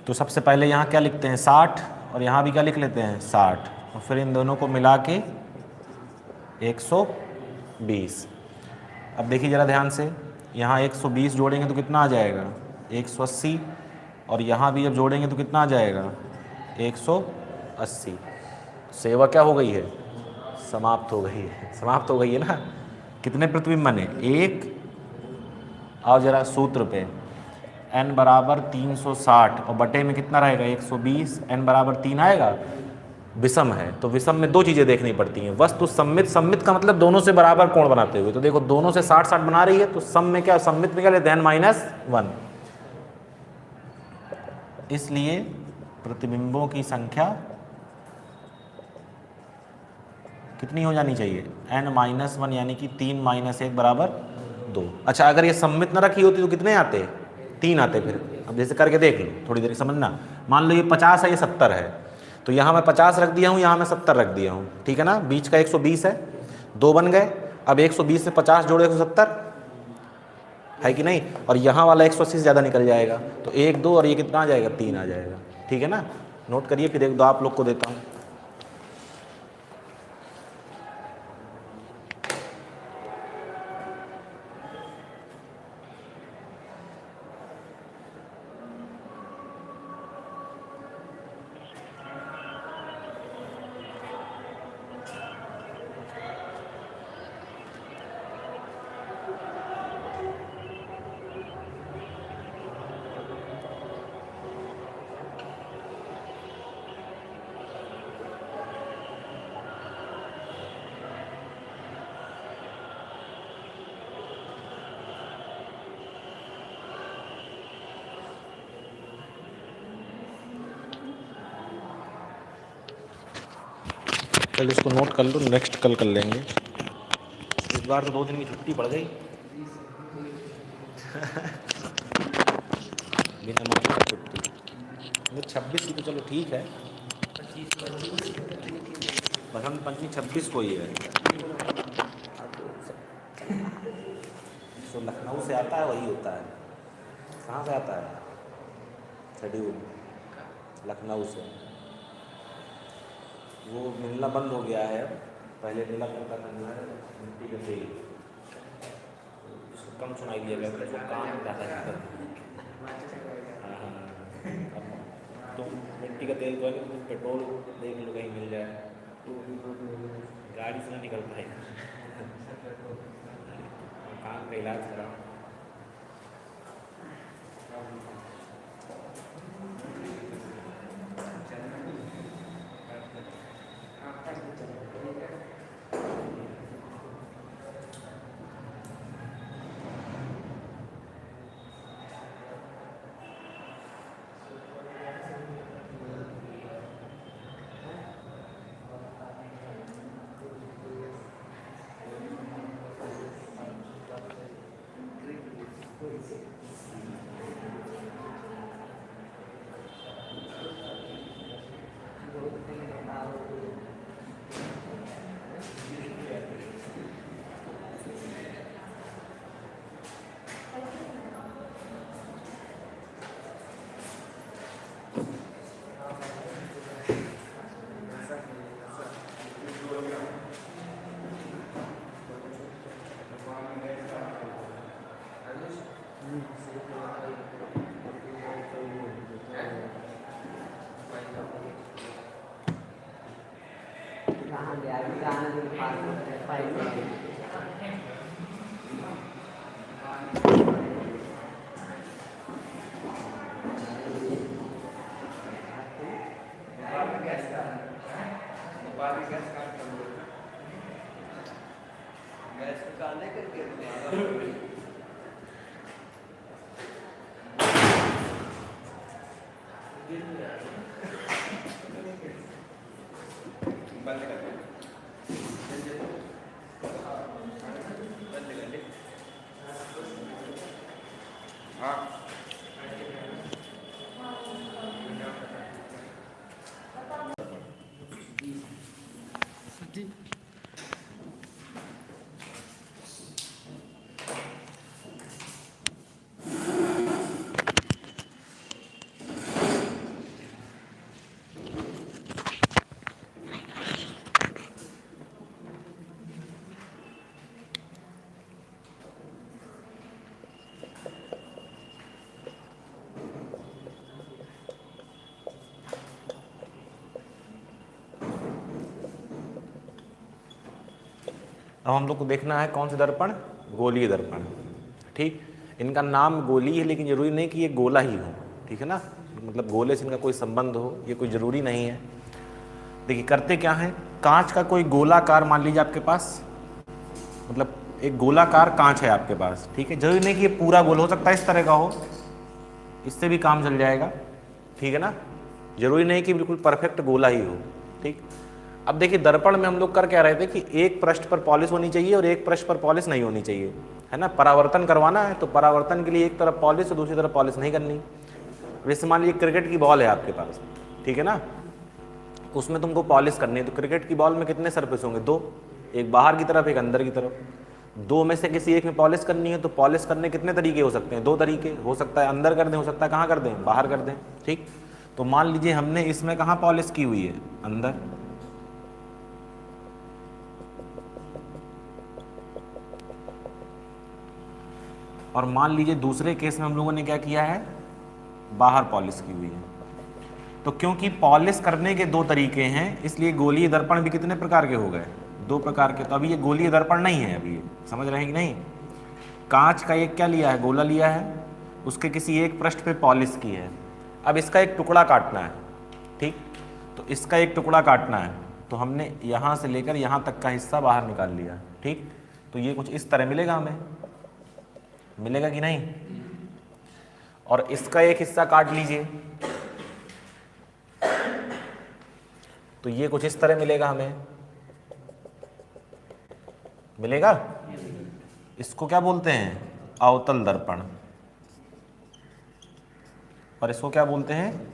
तो सबसे पहले यहाँ क्या लिखते हैं, 60, और यहाँ भी क्या लिख लेते हैं, 60, और फिर इन दोनों को मिला के 120। अब देखिए ज़रा ध्यान से, यहाँ 120 जोड़ेंगे तो कितना आ जाएगा, 180, और यहाँ भी जब जोड़ेंगे तो कितना आ जाएगा, 180। सेवा क्या हो गई है, समाप्त हो गई है। समाप्त हो गई है ना। कितने प्रतिबिंब बने, 1। आओ जरा सूत्र पे, n बराबर 360 और बटे में कितना रहेगा, 120। n बराबर 3 आएगा, विषम है तो विषम में 2 चीज़ें देखनी पड़ती हैं। वस्तु सम्मित, सम्मित का मतलब दोनों से बराबर कोण बनाते हुए। तो देखो दोनों से 60-60 बना रही है, तो सम में क्या, सम्मित में क्या लेते हैं, n-1। इसलिए प्रतिबिंबों की संख्या कितनी हो जानी चाहिए, n-1, यानी कि 3 - 1 बराबर 2। अच्छा, अगर ये सम्मित न रखी होती तो कितने आते, 3 आते। फिर अब जैसे करके देख लो, थोड़ी देर समझना। मान लो ये 50 है, ये 70 है, तो यहाँ मैं 50 रख दिया हूँ, यहाँ मैं 70 रख दिया हूँ, ठीक है ना। बीच का 120 है, 2 बन गए। अब 120 से 50 जोड़ो 170 है कि नहीं, और यहाँ वाला 180 से ज़्यादा निकल जाएगा, तो 1 2 और ये कितना आ जाएगा, 3 आ जाएगा, ठीक है ना। नोट करिए, फिर एक दो आप लोग को देता हूँ। चल इसको नोट कर लो, नेक्स्ट कल कर लेंगे। इस बार तो 2 दिन की छुट्टी पड़ गई बिना मार्क्स की छुट्टी। 26 की तो चलो ठीक है, बसंत पंचमी 26 को ही है। तो लखनऊ से आता है, वही होता है। कहाँ से आता है शेड्यूल? लखनऊ से। वो मिलना बंद हो गया है, पहले मिला करता था मिट्टी का तेल, इसको कम सुनाई दिया करता है, काम ज़्यादा करता है। हाँ, तो मिट्टी का तेल तो है, तो पेट्रोल देख लो कहीं मिल जाए, गाड़ी से ना निकल पाए, काम का इलाज करा। अब हम लोग को देखना है कौन से दर्पण, गोलीय दर्पण, ठीक। इनका नाम गोलीय है, लेकिन जरूरी नहीं कि ये गोला ही हो, ठीक है ना, मतलब गोले से इनका कोई संबंध हो, ये कोई ज़रूरी नहीं है। देखिए करते क्या है, कांच का कोई गोलाकार मान लीजिए आपके पास, मतलब एक गोलाकार कांच है आपके पास, ठीक है। जरूरी नहीं कि ये पूरा गोल, हो सकता है इस तरह का हो, इससे भी काम चल जाएगा, ठीक है ना। जरूरी नहीं कि बिल्कुल परफेक्ट गोला ही हो, ठीक। अब देखिए दर्पण में हम लोग कर क्या रहे थे कि एक पृष्ठ पर पॉलिश होनी चाहिए और एक पृष्ठ पर पॉलिश नहीं होनी चाहिए, है ना। परावर्तन करवाना है तो परावर्तन के लिए एक तरफ पॉलिश और दूसरी तरफ पॉलिश नहीं करनी। जैसे मान लीजिए क्रिकेट की बॉल है आपके पास, ठीक है ना, उसमें तुमको पॉलिश करनी है। तो क्रिकेट की बॉल में कितने सरफेस होंगे? 2, एक बाहर की तरफ, एक अंदर की तरफ। 2 में से किसी एक में पॉलिश करनी है, तो पॉलिश करने कितने तरीके हो सकते हैं? 2 तरीके हो सकता है, अंदर कर दें, हो सकता है कहाँ कर दें? बाहर कर दें। ठीक, तो मान लीजिए हमने इसमें कहाँ पॉलिश की हुई है? अंदर। और मान लीजिए दूसरे केस में हम लोगों ने क्या किया है? बाहर पॉलिश की हुई है। तो क्योंकि पॉलिश करने के 2 तरीके हैं, इसलिए गोलीय दर्पण भी कितने प्रकार के हो गए? 2 प्रकार के। तो अभी ये गोलीय दर्पण नहीं है, अभी ये समझ रहे हैं कि नहीं? कांच का एक क्या लिया है? गोला लिया है, उसके किसी एक पृष्ठ पे पॉलिश की है। अब इसका एक टुकड़ा काटना है। ठीक, तो इसका एक टुकड़ा काटना है, तो हमने यहाँ से लेकर यहाँ तक का हिस्सा बाहर निकाल लिया। ठीक, तो ये कुछ इस तरह मिलेगा हमें, मिलेगा कि नहीं? और इसका एक हिस्सा काट लीजिए, तो ये कुछ इस तरह मिलेगा हमें, मिलेगा? इसको क्या बोलते हैं? अवतल दर्पण। और इसको क्या बोलते हैं?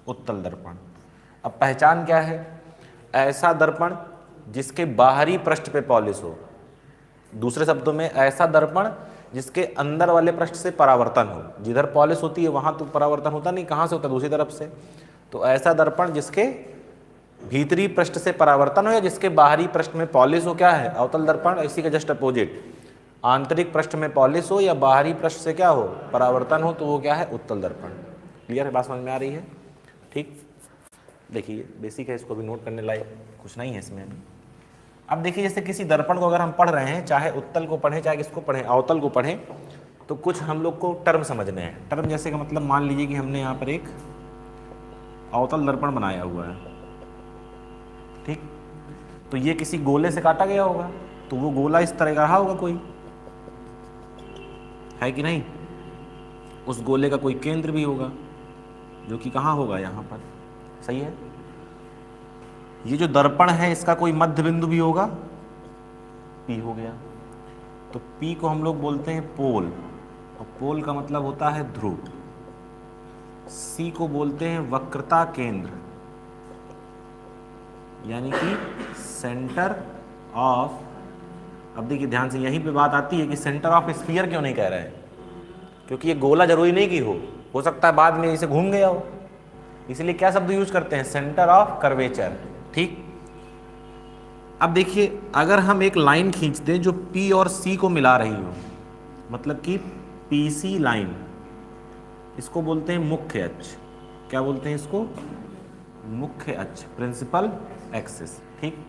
उत्तल दर्पण। अब पहचान क्या है? ऐसा दर्पण जिसके बाहरी पृष्ठ पे पॉलिश हो। दूसरे शब्दों में, ऐसा दर्पण जिसके अंदर वाले पृष्ठ से परावर्तन हो। जिधर पॉलिश होती है वहां तो परावर्तन होता नहीं, कहां से होता है? दूसरी तरफ से। तो ऐसा दर्पण जिसके भीतरी पृष्ठ से परावर्तन हो या जिसके बाहरी पृष्ठ में पॉलिश हो, क्या है? अवतल दर्पण। इसी के जस्ट अपोजिट, आंतरिक पृष्ठ में पॉलिश हो या बाहरी पृष्ठ से क्या हो? परावर्तन हो, तो वो क्या है? उत्तल दर्पण। क्लियर है? बात समझ में आ रही है? ठीक, देखिए बेसिक है, इसको भी नोट करने लायक कुछ नहीं है इसमें। अब देखिए, जैसे किसी दर्पण को अगर हम पढ़ रहे हैं, चाहे उत्तल को पढ़ें चाहे किसको पढ़ें, अवतल को पढ़ें, तो कुछ हम लोग को टर्म समझने हैं। टर्म जैसे का मतलब, मान लीजिए कि हमने यहाँ पर एक अवतल दर्पण बनाया हुआ है। ठीक, तो ये किसी गोले से काटा गया होगा, तो वो गोला इस तरह का रहा होगा, कोई है कि नहीं? उस गोले का कोई केंद्र भी होगा, जो कि कहाँ होगा? यहाँ पर। सही है? ये जो दर्पण है, इसका कोई मध्य बिंदु भी होगा, P हो गया। तो P को हम लोग बोलते हैं पोल, और पोल का मतलब होता है ध्रुव। C को बोलते हैं वक्रता केंद्र, यानी कि सेंटर ऑफ। अब देखिए ध्यान से, यहीं पे बात आती है कि सेंटर ऑफ स्फीयर क्यों नहीं कह रहे हैं? क्योंकि ये गोला जरूरी नहीं कि हो सकता है बाद में इसे घूम गया हो, इसलिए क्या शब्द यूज करते हैं? Centre of curvature. ठीक, अब देखिए, अगर हम एक लाइन खींच दें जो P और C को मिला रही हो, मतलब कि PC लाइन, इसको बोलते हैं मुख्य अक्ष। क्या बोलते हैं इसको? मुख्य अक्ष, प्रिंसिपल एक्सिस। ठीक,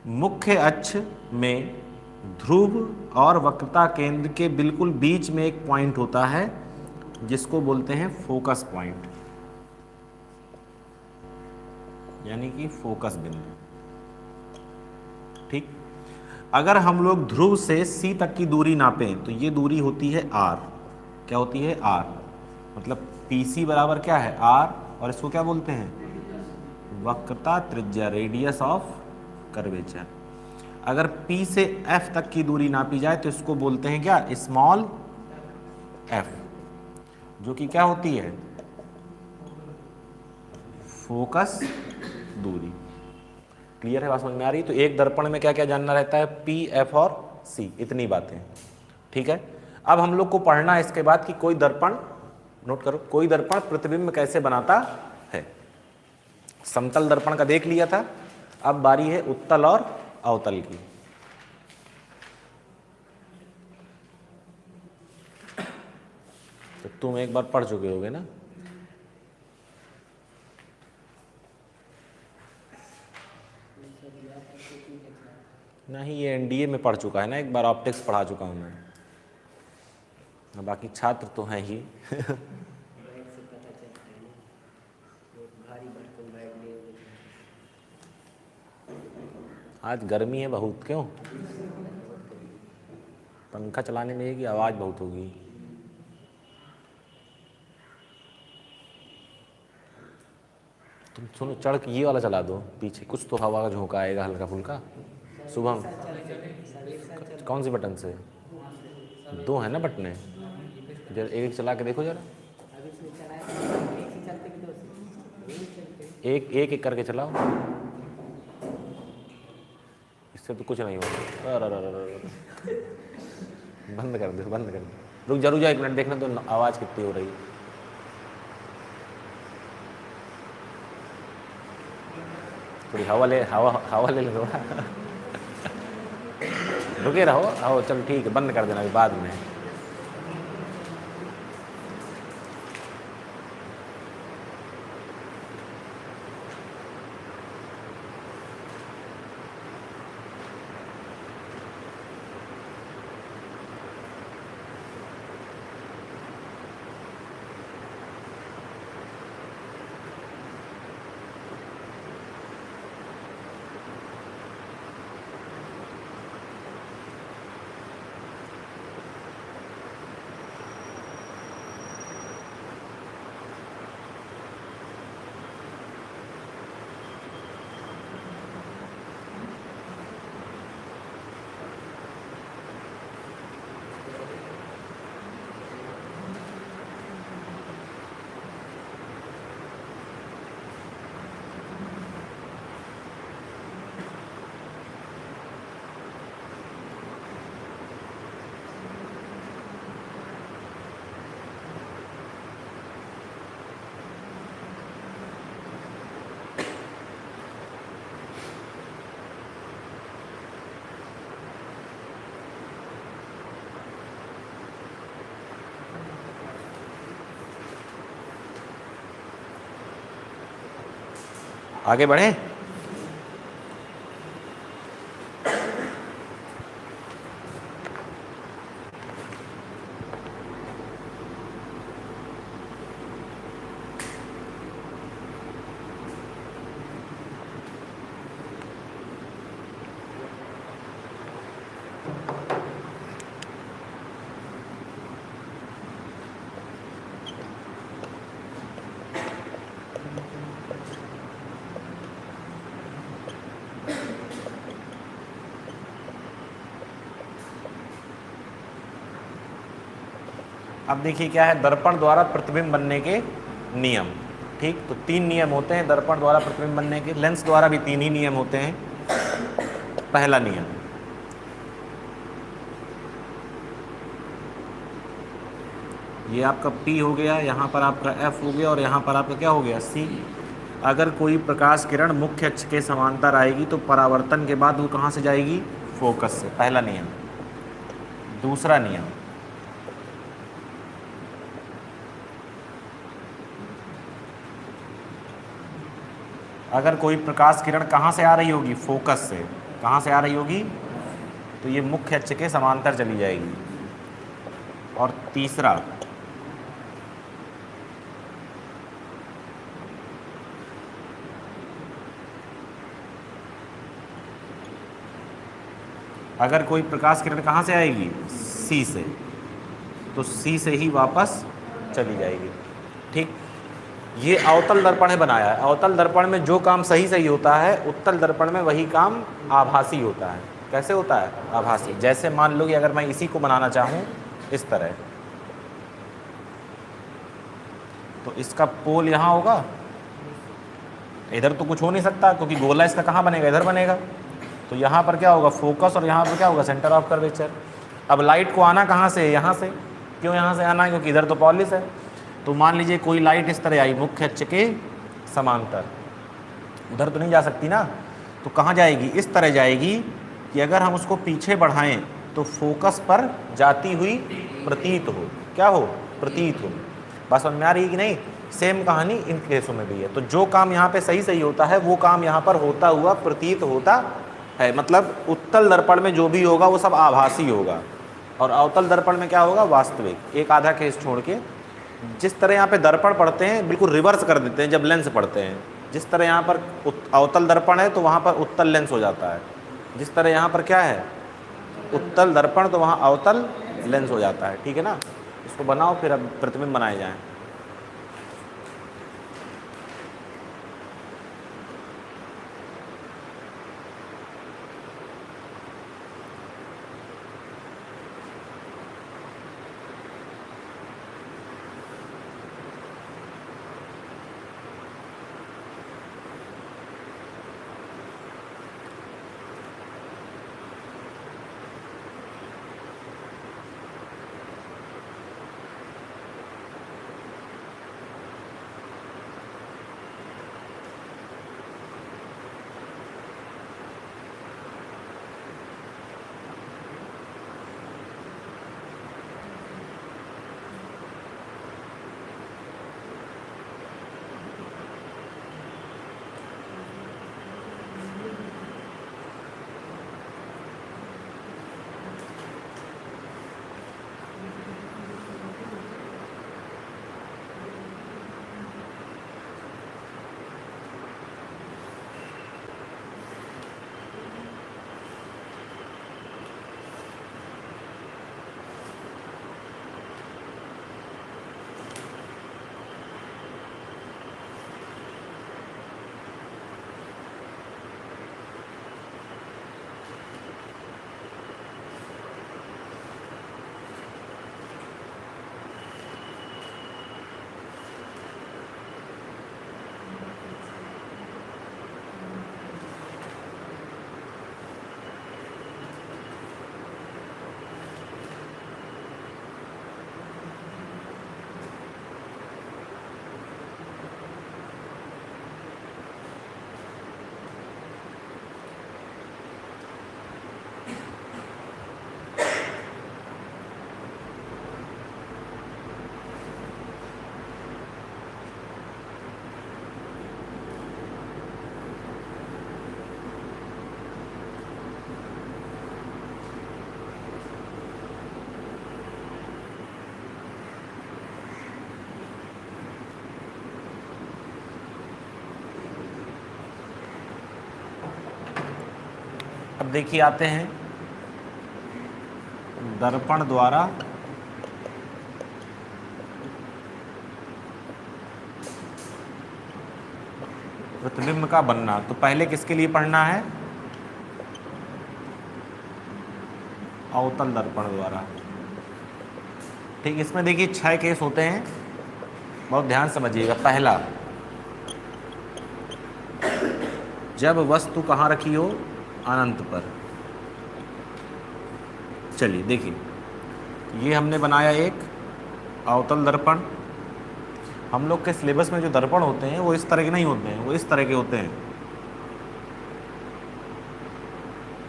मुख्य अक्ष में ध्रुव और वक्रता केंद्र के बिल्कुल बीच में एक पॉइंट होता है, जिसको बोलते हैं फोकस पॉइंट, यानी कि फोकस बिंदु। ठीक, अगर हम लोग ध्रुव से C तक की दूरी नापें, तो ये दूरी होती है R। क्या होती है? R। मतलब PC बराबर क्या है? R, और इसको क्या बोलते हैं? वक्रता त्रिज्या, रेडियस ऑफ कर्वेचर। अगर P से F तक की दूरी नापी जाए तो इसको बोलते हैं क्या? स्मॉल f, जो कि क्या होती है? फोकस दूरी। क्लियर है? बात समझ में आ रही? तो एक दर्पण में क्या क्या जानना रहता है? P, F और C, इतनी बातें। ठीक है, अब हम लोग को पढ़ना है इसके बाद कि कोई दर्पण, नोट करो, कोई दर्पण प्रतिबिंब कैसे बनाता है। समतल दर्पण का देख लिया था, अब बारी है उत्तल और अवतल की। तो तुम एक बार पढ़ चुके होगे ना? नहीं, ये एनडीए में पढ़ चुका है ना, एक बार ऑप्टिक्स पढ़ा चुका हूँ मैं। बाकी छात्र तो हैं ही। आज गर्मी है बहुत, क्यों? पंखा चलाने में कि आवाज़ बहुत होगी। तुम सुनो, चढ़ के ये वाला चला दो पीछे, कुछ तो हवा का झोंका आएगा हल्का फुल्का। शुभम, कौन सी बटन से? 2 है ना बटने, जरा एक चला के देखो जरा। एक एक एक करके चलाओ, इससे तो कुछ नहीं होगा। बंद कर दो, बंद कर दो। रुक जा 1 मिनट, देखना तो आवाज़ कितनी हो रही है। थोड़ी हवा ले लो। रुके रहो, आओ चलो ठीक है, बंद कर देना अभी बाद में। आगे बढ़ें। अब देखिए क्या है, दर्पण द्वारा प्रतिबिंब बनने के नियम। ठीक, तो 3 नियम होते हैं दर्पण द्वारा प्रतिबिंब बनने के। लेंस द्वारा भी 3 ही नियम होते हैं। पहला नियम, ये आपका P हो गया, यहाँ पर आपका F हो गया और यहाँ पर आपका क्या हो गया, C। अगर कोई प्रकाश किरण मुख्य अक्ष के समांतर आएगी तो परावर्तन के बाद वो कहाँ से जाएगी, फोकस से। पहला नियम। दूसरा नियम, अगर कोई प्रकाश किरण कहाँ से आ रही होगी, फोकस से। कहाँ से आ रही होगी, तो ये मुख्य अक्ष के समांतर चली जाएगी। और तीसरा, अगर कोई प्रकाश किरण कहाँ से आएगी, सी से, तो सी से ही वापस चली जाएगी। ठीक, ये अवतल दर्पण है बनाया है। अवतल दर्पण में जो काम सही सही होता है, उत्तल दर्पण में वही काम आभासी होता है। कैसे होता है, आभासी। जैसे मान लो कि अगर मैं इसी को बनाना चाहूँ इस तरह, तो इसका पोल यहाँ होगा, इधर तो कुछ हो नहीं सकता क्योंकि गोला इसका कहाँ बनेगा, इधर बनेगा। तो यहाँ पर क्या होगा, फोकस, और यहाँ पर क्या होगा, सेंटर ऑफ कर्वेचर। अब लाइट को आना कहाँ से, यहाँ से। क्यों यहाँ से आना है, क्योंकि इधर तो पॉलिश है। तो मान लीजिए कोई लाइट इस तरह आई मुख्य अक्ष के समांतर, उधर तो नहीं जा सकती ना, तो कहाँ जाएगी, इस तरह जाएगी कि अगर हम उसको पीछे बढ़ाएं तो फोकस पर जाती हुई प्रतीत हो। क्या हो, प्रतीत हो। बात समझ में आ रही है कि नहीं। सेम कहानी इन केसों में भी है। तो जो काम यहाँ पे सही सही होता है वो काम यहाँ पर होता हुआ प्रतीत होता है। मतलब उत्तल दर्पण में जो भी होगा वो सब आभासी होगा, और अवतल दर्पण में क्या होगा, वास्तविक। एक आधा केस छोड़ के, जिस तरह यहाँ पे दर्पण पढ़ते हैं बिल्कुल रिवर्स कर देते हैं जब लेंस पढ़ते हैं। जिस तरह यहाँ पर अवतल दर्पण है तो वहाँ पर उत्तल लेंस हो जाता है। जिस तरह यहाँ पर क्या है, उत्तल दर्पण, तो वहाँ अवतल लेंस हो जाता है। ठीक है ना। इसको बनाओ, फिर अब प्रतिबिंब बनाए जाएँ। अब देखिए आते हैं दर्पण द्वारा प्रतिबिंब का बनना। तो पहले किसके लिए पढ़ना है? अवतल दर्पण द्वारा। ठीक, इसमें देखिए 6 केस होते हैं, बहुत ध्यान समझिएगा। पहला, जब वस्तु कहाँ रखी हो? अनंत पर। चलिए देखिए, ये हमने बनाया एक अवतल दर्पण। हम लोग के सिलेबस में जो दर्पण होते हैं वो इस तरह के नहीं होते हैं, वो इस तरह के होते हैं।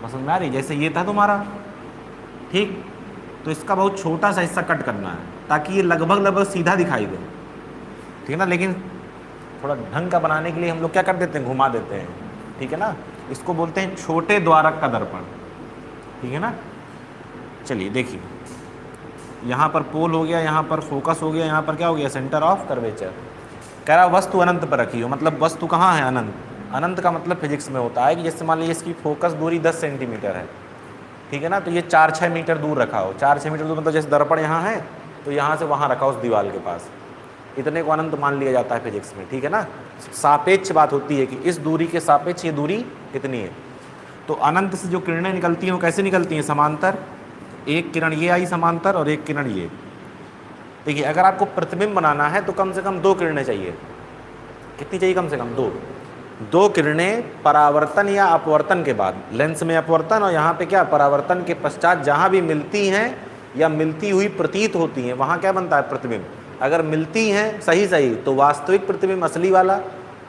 समझ में आ रही? जैसे ये था तुम्हारा, ठीक, तो इसका बहुत छोटा सा हिस्सा कट करना है ताकि ये लगभग सीधा दिखाई दे, ठीक है ना। लेकिन थोड़ा ढंग का बनाने के लिए हम लोग क्या कर देते हैं? घुमा देते हैं, ठीक है ना। इसको बोलते हैं छोटे द्वारक का दर्पण, ठीक है ना। चलिए देखिए, यहाँ पर पोल हो गया, यहाँ पर फोकस हो गया, यहाँ पर क्या हो गया? Centre of curvature. कह रहा वस्तु अनंत पर रखी हो, मतलब वस्तु कहाँ है? अनंत। अनंत का मतलब फिजिक्स में होता है कि जैसे मान लीजिए इसकी फोकस दूरी 10 सेंटीमीटर है, ठीक है ना, तो ये 4-6 मीटर दूर रखा हो। 4-6 मीटर दूर मतलब जैसे दर्पण यहाँ है तो यहाँ से वहाँ रखा हो उस दीवार के पास, इतने को अनंत मान लिया जाता है फिजिक्स में, ठीक है ना। सापेक्ष बात होती है कि इस दूरी के सापेक्ष ये दूरी कितनी है। तो अनंत से जो किरणें निकलती हैं वो कैसे निकलती हैं? समांतर। एक किरण ये आई समांतर और एक किरण ये। देखिए, अगर आपको प्रतिबिंब बनाना है तो कम से कम 2 किरणें चाहिए। कितनी चाहिए? कम से कम 2 किरणें परावर्तन या अपवर्तन के बाद। लेंस में अपवर्तन और यहाँ पे क्या? परावर्तन के पश्चात जहाँ भी मिलती हैं या मिलती हुई प्रतीत होती हैं वहाँ क्या बनता है? प्रतिबिंब। अगर मिलती हैं सही सही तो वास्तविक प्रतिबिंब असली वाला,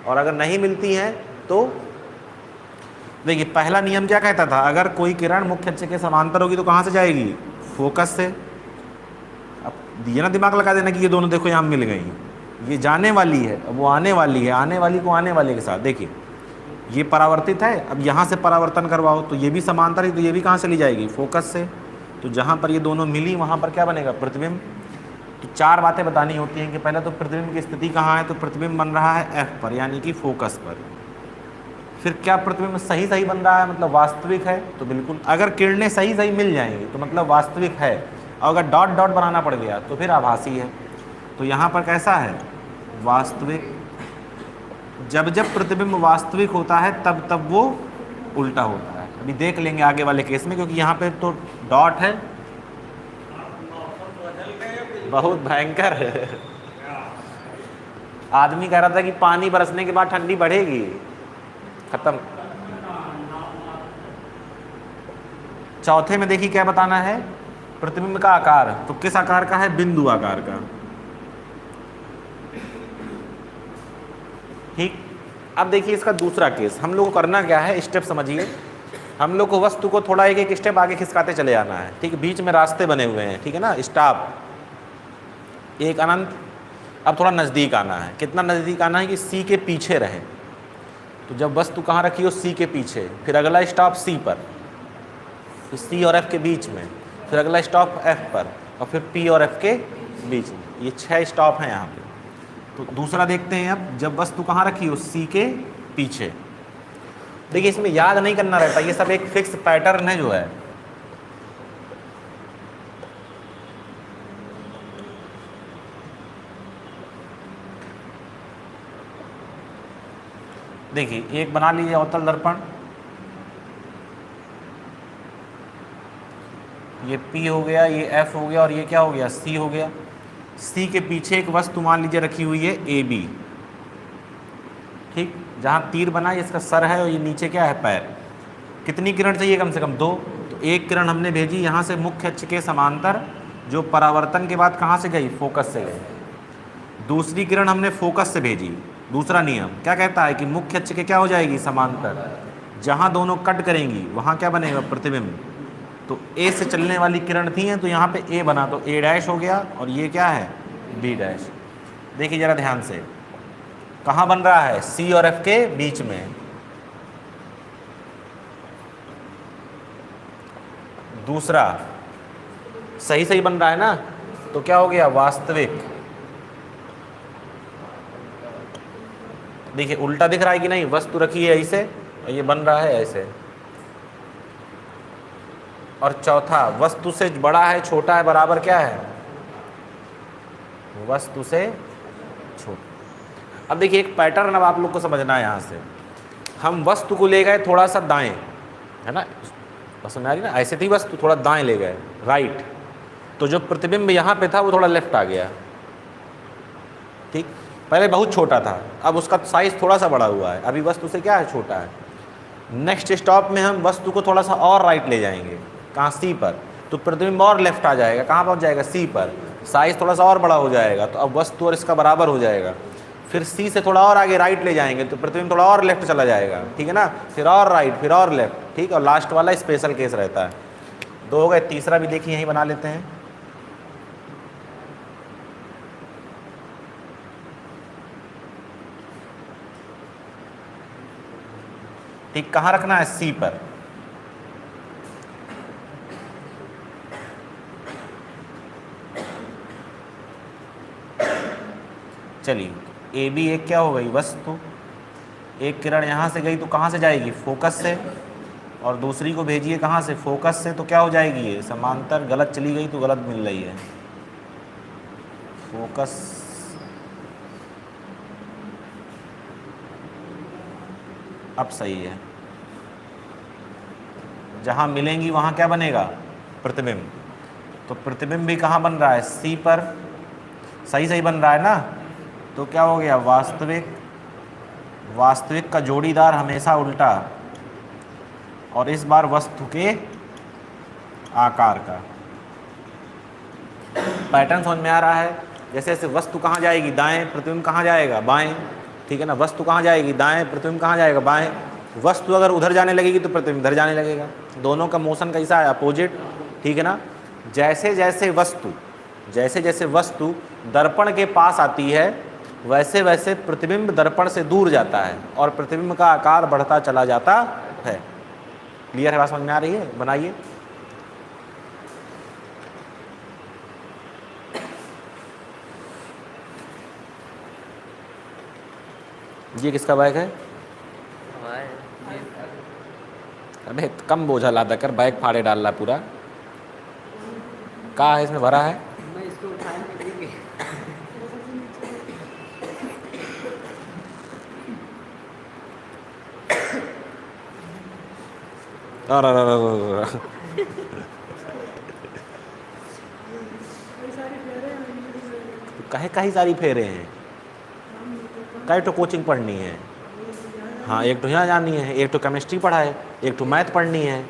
और अगर नहीं मिलती हैं तो देखिए, पहला नियम क्या कहता था? अगर कोई किरण मुख्य अक्ष के समांतर होगी तो कहाँ से जाएगी? फोकस से। अब ये ना दिमाग लगा देना कि ये दोनों देखो यहाँ मिल गई, ये जाने वाली है, वो आने वाली है, आने वाली को आने वाले के साथ। देखिए, ये परावर्तित है, अब यहाँ से परावर्तन करवाओ तो ये भी समांतर है, तो ये भी कहाँ चली जाएगी? फोकस से। तो जहाँ पर ये दोनों मिली वहाँ पर क्या बनेगा? प्रतिबिंब। तो 4 बातें बतानी होती हैं कि पहले तो प्रतिबिंब की स्थिति कहाँ है, तो प्रतिबिंब बन रहा है F पर, यानी कि फोकस पर। फिर क्या प्रतिबिंब सही सही बन रहा है, मतलब वास्तविक है? तो बिल्कुल। अगर किरणें सही सही मिल जाएंगी तो मतलब वास्तविक है, और अगर डॉट डॉट बनाना पड़ गया तो फिर आभासी है। तो यहाँ पर कैसा है? वास्तविक। जब जब प्रतिबिंब वास्तविक होता है तब तब वो उल्टा होता है। अभी देख लेंगे आगे वाले केस में, क्योंकि यहाँ पे तो डॉट है। बहुत भयंकर है। आदमी कह रहा था कि पानी बरसने के बाद ठंडी बढ़ेगी, खत्म। चौथे में देखिए क्या बताना है? प्रतिबिंब का आकार। तो किस आकार का है? बिंदु आकार का, ठीक। अब देखिए इसका दूसरा केस। हम लोग को करना क्या है? स्टेप समझिए। हम लोग को वस्तु को थोड़ा एक एक स्टेप आगे खिसकाते चले जाना है, ठीक है। बीच में रास्ते बने हुए हैं, ठीक है ना, स्टॉप, एक अनंत। अब थोड़ा नज़दीक आना है। कितना नज़दीक आना है? कि सी के पीछे रहे। तो जब वस्तु कहाँ रखी हो? सी के पीछे। फिर अगला स्टॉप सी पर, फिर सी और एफ के बीच में, फिर अगला स्टॉप एफ पर, और फिर पी और एफ के बीच में। ये 6 स्टॉप हैं यहाँ पे। तो दूसरा देखते हैं अब, जब वस्तु कहाँ रखी हो? सी के पीछे। देखिए, इसमें याद नहीं करना रहता, ये सब एक फिक्स पैटर्न है जो है। देखिए, एक बना लीजिए अवतल दर्पण। ये P हो गया, ये F हो गया, और ये क्या हो गया? C हो गया। C के पीछे एक वस्तु मान लीजिए रखी हुई है AB, ठीक। जहाँ तीर बना इसका सर है और ये नीचे क्या है? पैर। कितनी किरण चाहिए? कम से कम 2। तो एक किरण हमने भेजी यहाँ से मुख्य अक्ष के समांतर, जो परावर्तन के बाद कहाँ से गई? फोकस से गई। दूसरी किरण हमने फोकस से भेजी। दूसरा नियम क्या कहता है? कि मुख्य अक्ष के क्या हो जाएगी? समांतर। जहाँ दोनों कट करेंगी वहाँ क्या बनेगा? प्रतिबिंब। तो ए से चलने वाली किरण थी हैं तो यहाँ पे ए बना, तो ए डैश हो गया, और ये क्या है? B dash. देखिए ज़रा ध्यान से, कहाँ बन रहा है? सी और एफ के बीच में। दूसरा सही सही बन रहा है ना, तो क्या हो गया? वास्तविक। देखिए उल्टा दिख रहा है कि नहीं? वस्तु रखी है ऐसे और ये बन रहा है ऐसे। और चौथा वस्तु से बड़ा है छोटा है बराबर क्या है, वस्तु से छोटा। अब देखिए एक पैटर्न अब आप लोग को समझना है। यहाँ से हम वस्तु को ले गए थोड़ा सा दाएं, है ना, बस समझ आ रही ना, ऐसे थी वस्तु, थोड़ा दाएं ले गए, राइट, तो जो प्रतिबिंब यहाँ पे था वो थोड़ा लेफ्ट आ गया, ठीक। पहले बहुत छोटा था, अब उसका साइज थोड़ा सा बड़ा हुआ है, अभी वस्तु से क्या है, छोटा है। नेक्स्ट स्टॉप में हम वस्तु को थोड़ा सा और राइट ले जाएंगे, कहाँ, सी पर, तो प्रतिबिंब और लेफ्ट आ जाएगा, कहाँ पहुँच जाएगा, सी पर, साइज थोड़ा सा और बड़ा हो जाएगा, तो अब वस्तु और इसका बराबर हो जाएगा। फिर सी से थोड़ा और आगे राइट ले जाएंगे तो प्रतिबिंब थोड़ा और लेफ्ट चला जाएगा, ठीक है ना, फिर और राइट, फिर और लेफ्ट, ठीक। और लास्ट वाला स्पेशल केस रहता है। दो हो गए, तीसरा भी देखिए यहीं बना लेते हैं। ठीक, कहाँ रखना है, सी पर। चलिए ए बी एक क्या हो गई, वस्तु, एक किरण यहाँ से गई तो कहाँ से जाएगी, फोकस से, और दूसरी को भेजिए कहाँ से, फोकस से, तो क्या हो जाएगी, ये समांतर, गलत चली गई तो गलत मिल रही है, फोकस, अब सही है। जहाँ मिलेंगी वहाँ क्या बनेगा, प्रतिबिंब, तो प्रतिबिंब भी कहाँ बन रहा है, सी पर, सही सही बन रहा है ना, तो क्या हो गया, वास्तविक, वास्तविक का जोड़ीदार हमेशा उल्टा, और इस बार वस्तु के आकार का। पैटर्न समझ में आ रहा है। जैसे जैसे वस्तु कहाँ जाएगी, दाएं, प्रतिबिंब कहाँ जाएगा, बाएं, ठीक है ना, वस्तु कहाँ जाएगी, दाएं, प्रतिबिंब कहाँ जाएगा, बाएं। वस्तु अगर उधर जाने लगेगी तो प्रतिबिंब इधर जाने लगेगा, दोनों का मोशन कैसा है, अपोजिट, ठीक है ना। जैसे जैसे वस्तु दर्पण के पास आती है वैसे वैसे प्रतिबिंब दर्पण से दूर जाता है और प्रतिबिंब का आकार बढ़ता चला जाता है। क्लियर है, बात समझ में आ रही है, बनाइए। ये किसका बैग है, अबे कम बोझा लादा कर, बैग फाड़े डाल रहा पूरा, कहाँ है इसमें भरा है, मैं इसको उठाने के लिए काहे काहे सारी फेरे हैं, काहे तो कोचिंग पढ़नी है, हाँ एक तो यहाँ जानी है, एक तो केमिस्ट्री पढ़ा है, एक तो मैथ पढ़नी है,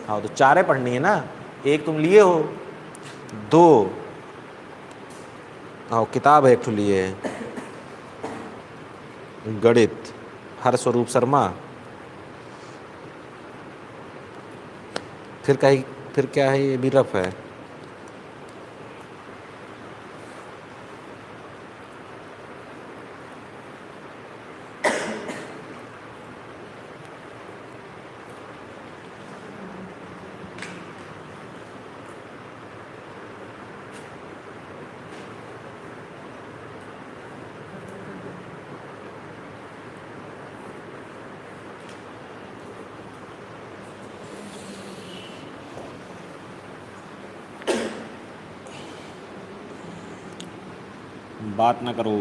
हाँ तो चारे पढ़नी है ना, एक तुम लिए हो, दो हाँ किताब है एक तो लिए है, गणित हरस्वरूप शर्मा, फिर क्या है, ये भी रफ है। बात ना करो,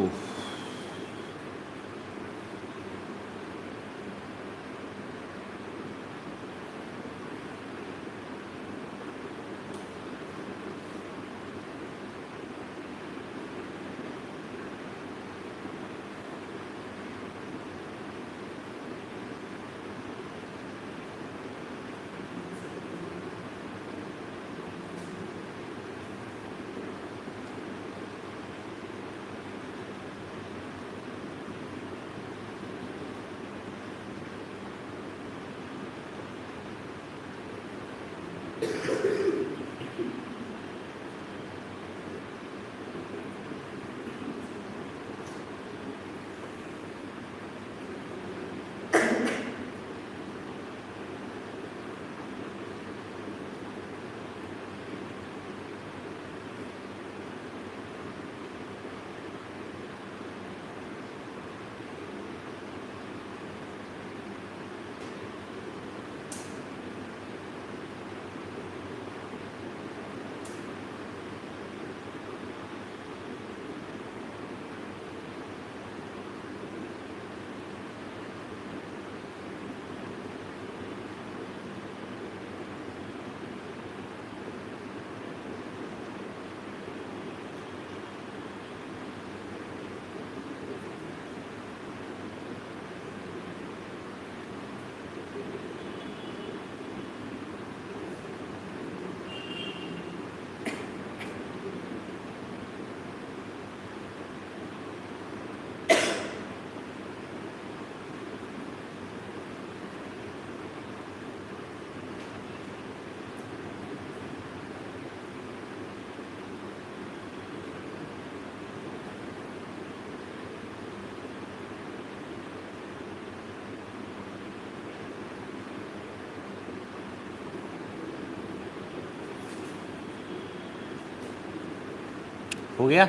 हो गया,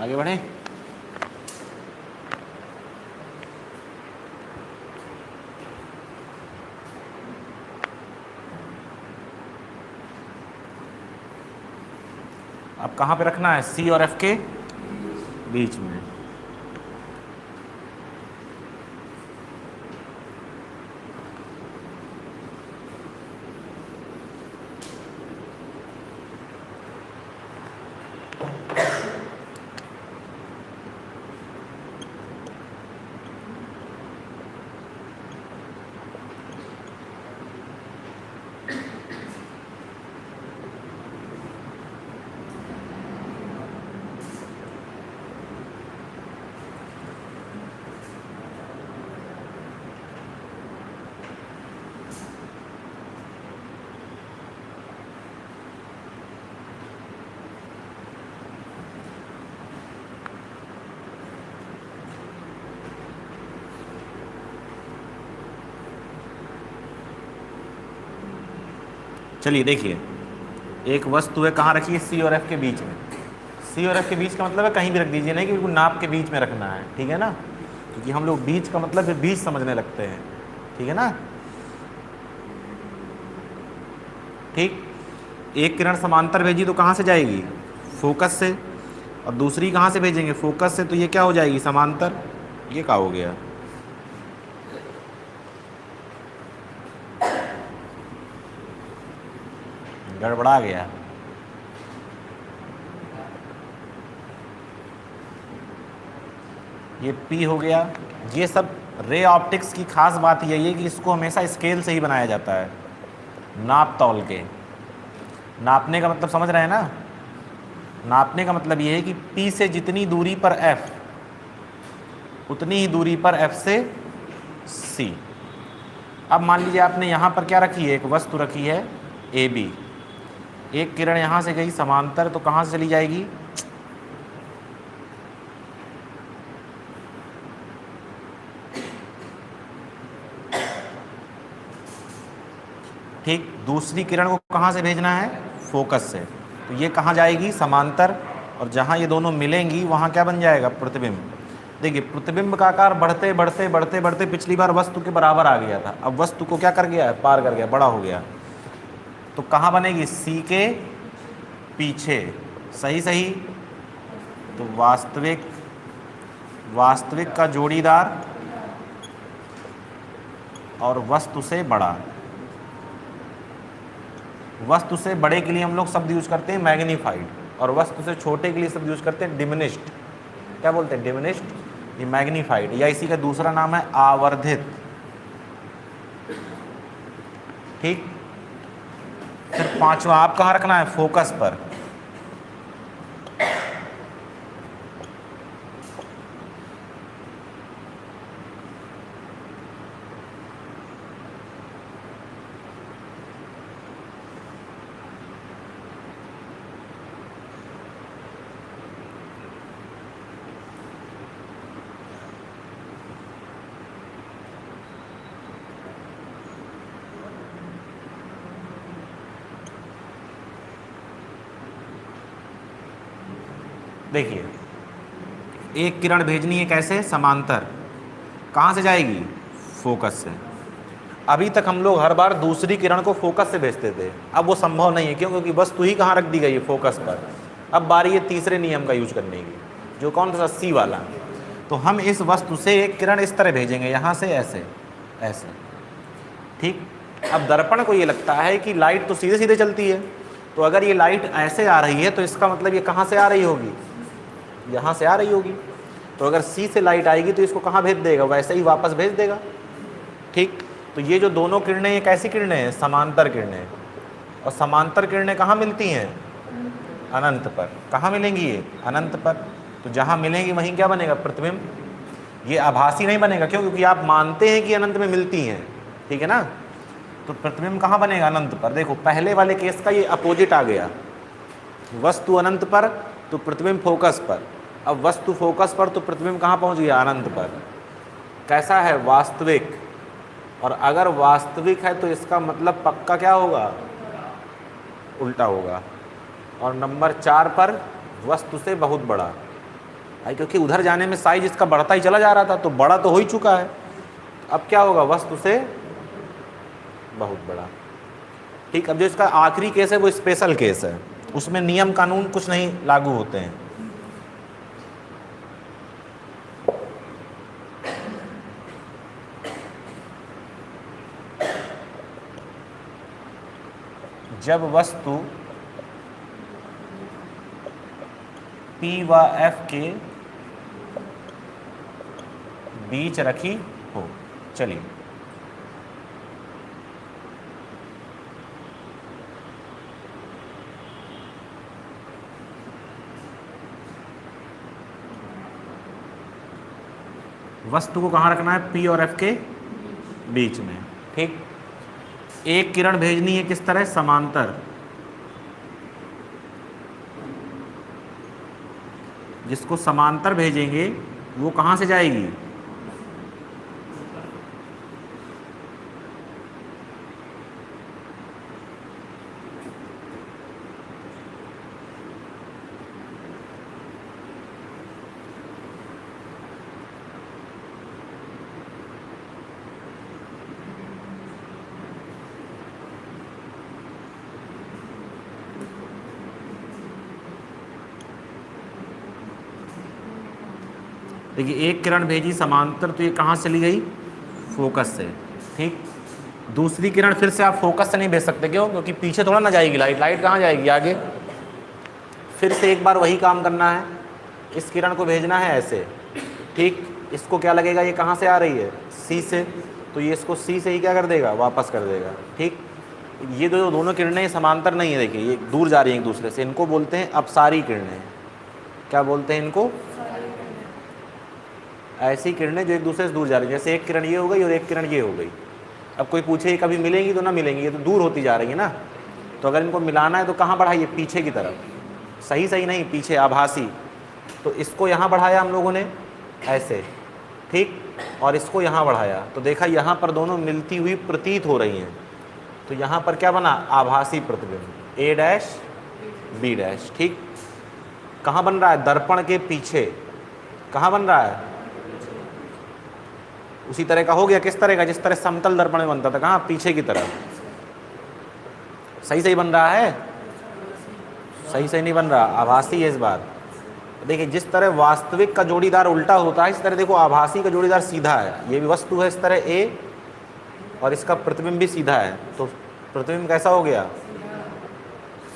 आगे बढ़े। अब कहाँ पे रखना है, सी और एफ के बीच में। चलिए देखिए, एक वस्तु है, कहाँ रखी है, सी और एफ के बीच में। सी और एफ के बीच का मतलब है कहीं भी रख दीजिए, नहीं कि बिल्कुल नाप के बीच में रखना है, ठीक है ना, क्योंकि हम लोग बीच का मतलब फिर बीच समझने लगते हैं, ठीक है ना। ठीक, एक किरण समांतर भेजी तो कहाँ से जाएगी, फोकस से, और दूसरी कहाँ से भेजेंगे, फोकस से, तो ये क्या हो जाएगी, समांतर। ये क्या हो गया, गड़बड़ा गया। ये P हो गया। ये सब रे ऑप्टिक्स की खास बात यही है कि इसको हमेशा स्केल से ही बनाया जाता है, नाप तौल के। नापने का मतलब समझ रहे हैं ना, नापने का मतलब ये है कि P से जितनी दूरी पर F, उतनी ही दूरी पर F से C। अब मान लीजिए आपने यहाँ पर क्या रखी है, एक वस्तु रखी है AB, एक किरण यहाँ से गई समांतर, तो कहाँ से चली जाएगी, ठीक। दूसरी किरण को कहाँ से भेजना है, फोकस से, तो ये कहाँ जाएगी, समांतर, और जहाँ ये दोनों मिलेंगी वहाँ क्या बन जाएगा, प्रतिबिंब। देखिए प्रतिबिंब का आकार बढ़ते बढ़ते बढ़ते बढ़ते पिछली बार वस्तु के बराबर आ गया था, अब वस्तु को क्या कर गया है, पार कर गया, बड़ा हो गया। तो कहाँ बनेगी, सी के पीछे, सही सही। तो वास्तविक का जोड़ीदार और वस्तु से बड़ा। वस्तु से बड़े के लिए हम लोग शब्द यूज करते हैं मैग्नीफाइड, और वस्तु से छोटे के लिए शब्द यूज करते हैं डिमिनिश्ड। क्या बोलते हैं, डिमिनिश्ड, ये मैग्नीफाइड, या इसी का दूसरा नाम है आवर्धित। ठीक, फिर पांचवा आप कहाँ रखना है, फोकस पर। देखिए एक किरण भेजनी है, कैसे, समांतर, कहाँ से जाएगी, फोकस से। अभी तक हम लोग हर बार दूसरी किरण को फोकस से भेजते थे, अब वो संभव नहीं है, क्यों, क्योंकि वस्तु ही कहाँ रख दी गई है, फोकस पर। अब बारी है तीसरे नियम का यूज करने की, जो कौन सा, सी वाला। तो हम इस वस्तु से एक किरण इस तरह भेजेंगे, यहाँ से ऐसे ऐसे, ठीक। अब दर्पण को ये लगता है कि लाइट तो सीधे सीधे चलती है, तो अगर ये लाइट ऐसे आ रही है तो इसका मतलब ये कहाँ से आ रही होगी, यहाँ से आ रही होगी। तो अगर सी से लाइट आएगी तो इसको कहाँ भेज देगा, वैसे ही वापस भेज देगा, ठीक। तो ये जो दोनों किरणें, ये कैसी किरणें हैं, समांतर किरणें। और समांतर किरणें कहाँ मिलती हैं, अनंत पर। कहाँ मिलेंगी ये, अनंत पर। तो जहाँ मिलेंगी वहीं क्या बनेगा, प्रतिबिंब। ये आभासी नहीं बनेगा, क्यों, क्योंकि आप मानते हैं कि अनंत में मिलती हैं, ठीक है ना। तो प्रतिबिंब कहाँ बनेगा, अनंत पर। देखो पहले वाले केस का ये अपोजिट आ गया, वस्तु अनंत पर तो प्रतिबिंब फोकस पर। अब वस्तु फोकस पर तो प्रतिबिंब कहाँ पहुँच गया, अनंत पर। कैसा है, वास्तविक। और अगर वास्तविक है तो इसका मतलब पक्का क्या होगा, उल्टा होगा। और नंबर 4 पर वस्तु से बहुत बड़ा। भाई क्योंकि उधर जाने में साइज इसका बढ़ता ही चला जा रहा था, तो बड़ा तो हो ही चुका है, अब क्या होगा, वस्तु से बहुत बड़ा। ठीक, अब जो इसका आखिरी केस है वो स्पेशल केस है, उसमें नियम कानून कुछ नहीं लागू होते हैं। जब वस्तु P व F के बीच रखी हो। चलिए, वस्तु को कहाँ रखना है, P और F के बीच में। ठीक, एक किरण भेजनी है किस तरह, समांतर। जिसको समांतर भेजेंगे वो कहाँ से जाएगी, देखिए एक किरण भेजी समांतर, तो ये कहाँ से ली गई, फोकस से। ठीक, दूसरी किरण फिर से आप फोकस से नहीं भेज सकते, क्यों, क्योंकि पीछे थोड़ा ना जाएगी लाइट, लाइट कहाँ जाएगी, आगे। फिर से एक बार वही काम करना है, इस किरण को भेजना है ऐसे। ठीक, इसको क्या लगेगा, ये कहाँ से आ रही है, सी से, तो ये इसको सी से ही क्या कर देगा, वापस कर देगा। ठीक, ये जो दोनों किरणें समांतर नहीं है, देखिए ये दूर जा रही हैं एक दूसरे से, इनको बोलते हैं अपसारी किरणें। क्या बोलते हैं इनको, ऐसी किरणें जो एक दूसरे से दूर जा रही है। जैसे एक किरण ये हो गई और एक किरण ये हो गई। अब कोई पूछे ये कभी मिलेंगी, तो ना मिलेंगी, ये तो दूर होती जा रही है ना। तो अगर इनको मिलाना है तो कहाँ बढ़ाइए, पीछे की तरफ, सही सही नहीं, पीछे, आभासी। तो इसको यहाँ बढ़ाया हम लोगों ने ऐसे, ठीक, और इसको यहाँ बढ़ाया, तो देखा यहाँ पर दोनों मिलती हुई प्रतीत हो रही हैं। तो यहाँ पर क्या बना, आभासी प्रतिबिंब, ए डैश बी डैश। ठीक, कहाँ बन रहा है, दर्पण के पीछे। कहाँ बन रहा है, उसी तरह का हो गया, किस तरह का, जिस तरह समतल दर्पण में बनता था, कहाँ, पीछे की तरफ। सही सही बन रहा है, सही सही नहीं बन रहा, आभासी है इस बार। देखिए जिस तरह वास्तविक का जोड़ीदार उल्टा होता है, इस तरह देखो आभासी का जोड़ीदार सीधा है। ये भी वस्तु है इस तरह ए, और इसका प्रतिबिंब भी सीधा है, तो प्रतिबिंब कैसा हो गया,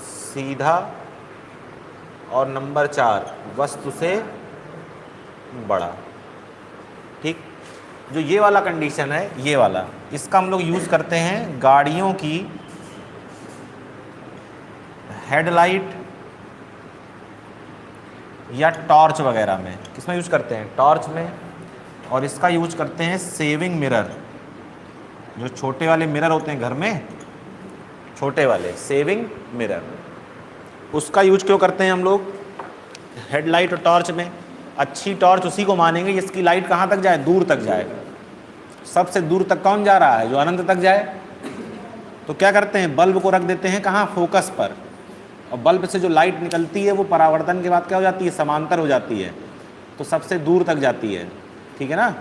सीधा। और नंबर 4, वस्तु से बड़ा। ठीक, जो ये वाला कंडीशन है, ये वाला, इसका हम लोग यूज़ करते हैं गाड़ियों की हेडलाइट या टॉर्च वगैरह में। किसमें यूज करते हैं, टॉर्च में। और इसका यूज करते हैं सेविंग मिरर, जो छोटे वाले मिरर होते हैं घर में, छोटे वाले सेविंग मिरर, उसका यूज क्यों करते हैं हम लोग, हेडलाइट और टॉर्च में। अच्छी टॉर्च उसी को मानेंगे जिसकी लाइट कहाँ तक जाए, दूर तक जाए। सबसे दूर तक कौन जा रहा है, जो अनंत तक जाए। तो क्या करते हैं, बल्ब को रख देते हैं कहाँ, फोकस पर, और बल्ब से जो लाइट निकलती है वो परावर्तन के बाद क्या हो जाती है, समांतर हो जाती है, तो सबसे दूर तक जाती है। ठीक है ना।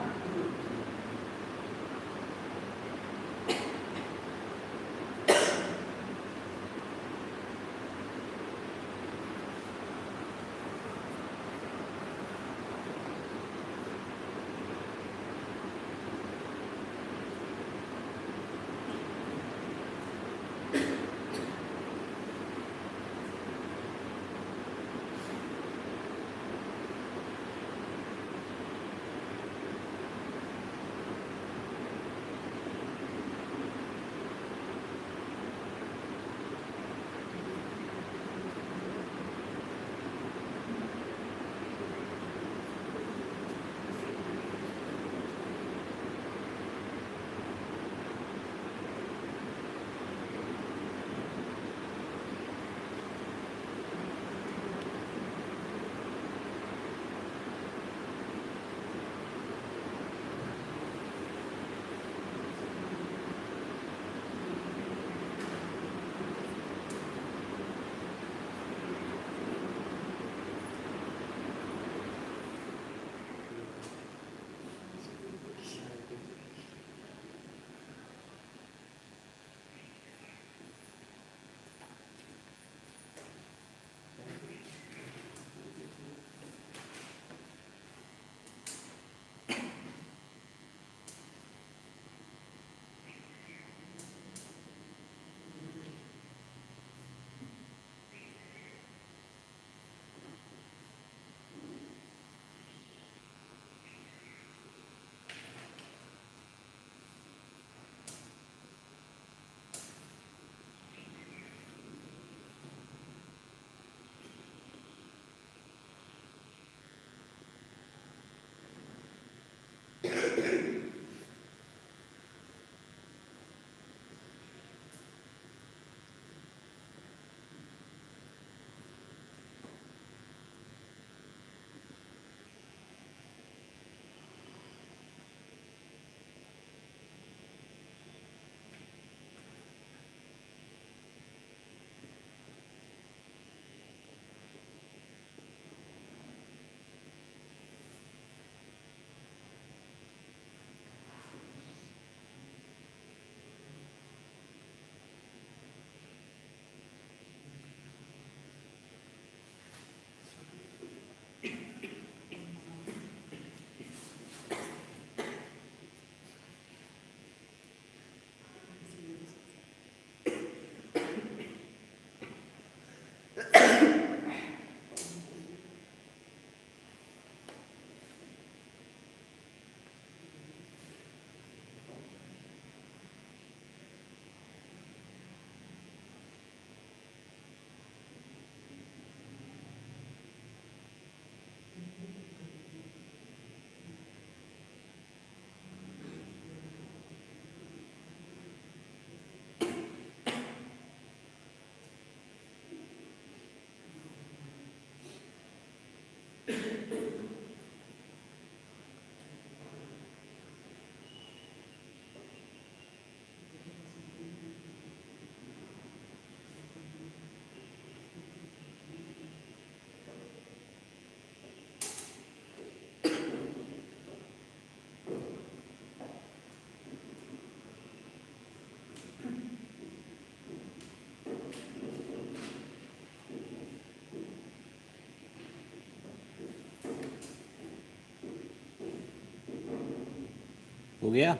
हो गया।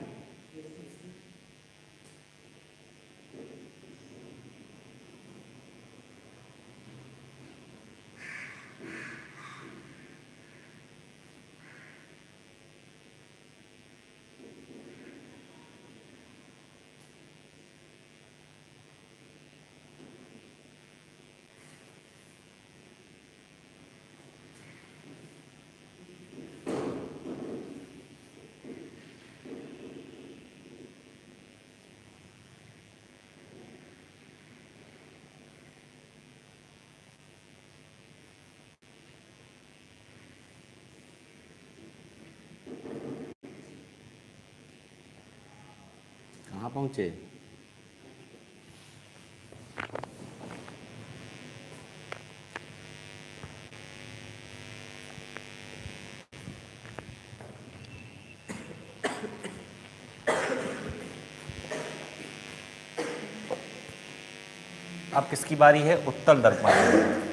कहाँ पहुँचे? अब किसकी बारी है? उत्तल दर्पण।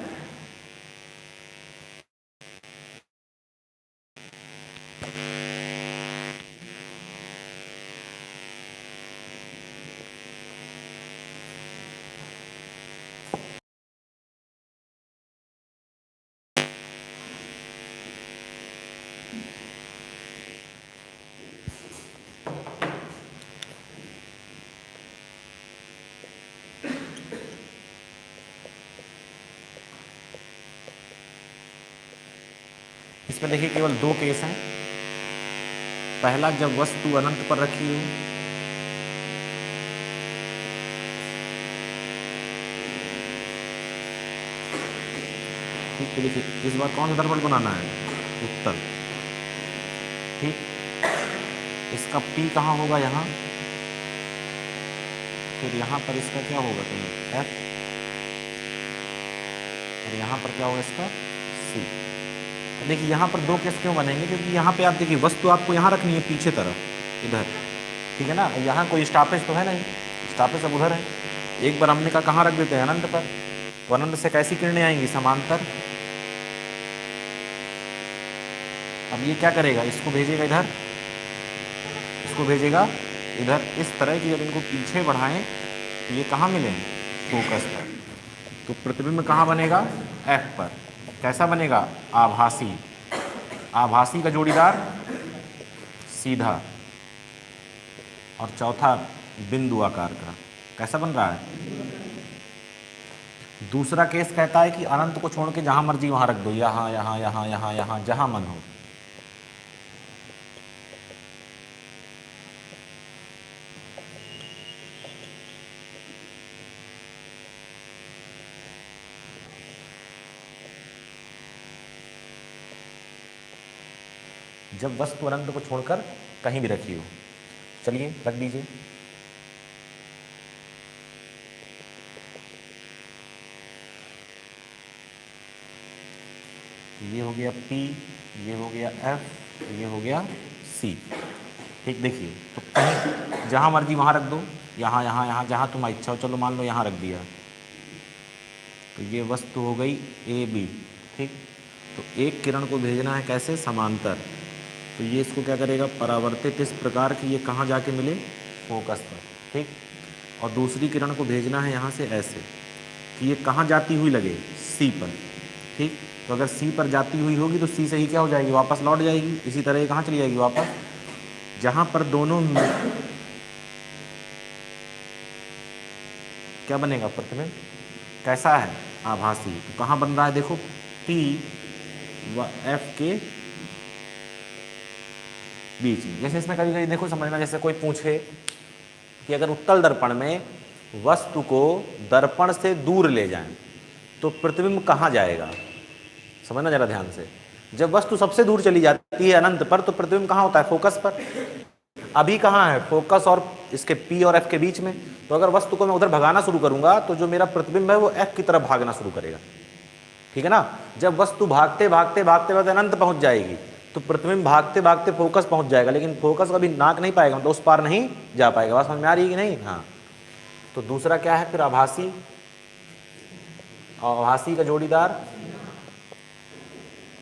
इसमें देखिए केवल दो केस हैं। पहला, जब वस्तु अनंत पर रखी हो, ठीक। तो देखिए इस बार कौन सा दर्पण बनाना है? उत्तल। ठीक, इसका P कहाँ होगा? यहाँ। फिर यहाँ पर इसका क्या होगा? तो F, और यहाँ पर क्या होगा इसका? C। देखिए यहाँ पर दो केस क्यों बनेंगे? क्योंकि यहाँ पे आप देखिए वस्तु आपको यहाँ रखनी है पीछे तरफ, इधर, ठीक है ना। यहाँ कोई स्टॉपेज तो है नहीं, स्टॉपेज अब उधर है। एक बार हमने कहा कहाँ रख देते हैं? अनंत पर। तो अनंत से कैसी किरणें आएंगी? समांतर। अब ये क्या करेगा? इसको भेजेगा इधर, इसको भेजेगा इधर। इस तरह की जब इनको पीछे बढ़ाएं तो ये कहाँ मिले? फोकस पर। तो प्रतिबिंब कहाँ बनेगा? F पर। कैसा बनेगा? आभासी। आभासी का जोड़ीदार सीधा, और चौथा बिंदु आकार का। कैसा बन रहा है? दूसरा केस कहता है कि अनंत को छोड़ के जहां मर्जी वहां रख दो, यहां यहां यहां यहां यहां, जहां मन हो। जब वस्तु अनंत को छोड़कर कहीं भी रखी हो। चलिए रख दीजिए। ये हो गया P, ये हो गया F, ये हो गया C। ठीक, देखिए तो कहीं जहां मर्जी वहां रख दो, यहाँ यहाँ यहाँ, जहां तुम्हारी इच्छा हो। चलो मान लो यहाँ रख दिया, तो ये वस्तु हो गई AB। ठीक, तो एक किरण को भेजना है कैसे? समांतर। तो ये इसको क्या करेगा? परावर्तित इस प्रकार कि ये कहाँ जाके मिले? फोकस पर। ठीक, और दूसरी किरण को भेजना है यहाँ से ऐसे कि ये कहाँ जाती हुई लगे? C पर। ठीक, तो अगर C पर जाती हुई होगी तो C से ही क्या हो जाएगी? वापस लौट जाएगी। इसी तरह ये कहाँ चली जाएगी? वापस। जहाँ पर दोनों क्या बनेगा? प्रतिबिंब। कैसा है? आभासी। तो कहाँ बन रहा है? देखो P व F के बीच में। जैसे इसमें कभी कभी देखो समझना, जैसे कोई पूछे कि अगर उत्तल दर्पण में वस्तु को दर्पण से दूर ले जाएं तो प्रतिबिंब कहाँ जाएगा? समझना जरा ध्यान से। जब वस्तु सबसे दूर चली जाती है अनंत पर तो प्रतिबिंब कहाँ होता है? फोकस पर। अभी कहाँ है? फोकस और इसके P और F के बीच में। तो अगर वस्तु को मैं उधर भगाना शुरू करूंगा तो जो मेरा प्रतिबिंब है वो F की तरफ भागना शुरू करेगा। ठीक है ना। जब वस्तु भागते भागते भागते भागते अनंत पहुंच जाएगी तो प्रतिबिंब भागते भागते फोकस पहुंच जाएगा, लेकिन फोकस कभी नाक नहीं पाएगा, मतलब उस पार नहीं जा पाएगा। बात समझ में आ रही है कि नहीं? हाँ। तो दूसरा क्या है फिर? आभासी। और आभासी का जोड़ीदार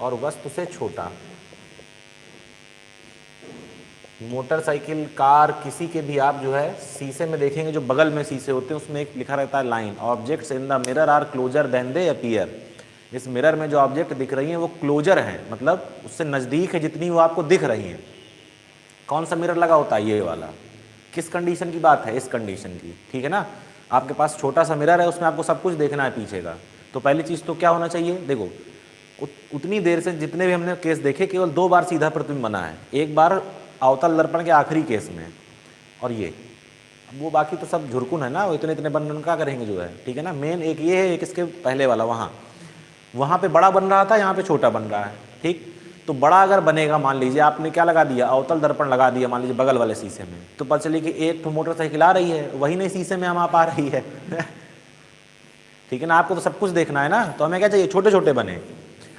और वस्तु से छोटा। मोटरसाइकिल, कार, किसी के भी आप जो है शीशे में देखेंगे, जो बगल में शीशे होते हैं उसमें एक लिखा रहता है line, objects in the mirror are closer than they appear. इस मिरर में जो ऑब्जेक्ट दिख रही हैं वो क्लोजर हैं, मतलब उससे नज़दीक है जितनी वो आपको दिख रही हैं। कौन सा मिरर लगा होता है? ये वाला। किस कंडीशन की बात है? इस कंडीशन की, ठीक है ना। आपके पास छोटा सा मिरर है, उसमें आपको सब कुछ देखना है पीछे का, तो पहली चीज़ तो क्या होना चाहिए? देखो, उतनी देर से जितने भी हमने केस देखे, केवल 2 बार सीधा प्रतिबिंब बना है, एक बार अवतल दर्पण के आखिरी केस में, और ये वो बाकी तो सब झुरकुन है ना, वो इतने इतने बनने क्या करेंगे जो है, ठीक है ना। मेन एक ये है, एक इसके पहले वाला वहाँ पे बड़ा बन रहा था, यहाँ पे छोटा बन रहा है, ठीक। तो बड़ा अगर बनेगा, मान लीजिए आपने क्या लगा दिया, अवतल दर्पण लगा दिया मान लीजिए बगल वाले शीशे में, तो पता चलिए कि एक तो मोटरसाइकिल आ रही है, वही नहीं शीशे में हम आप आ रही है ठीक है ना। आपको तो सब कुछ देखना है ना, तो हमें क्या चाहिए? छोटे छोटे बने।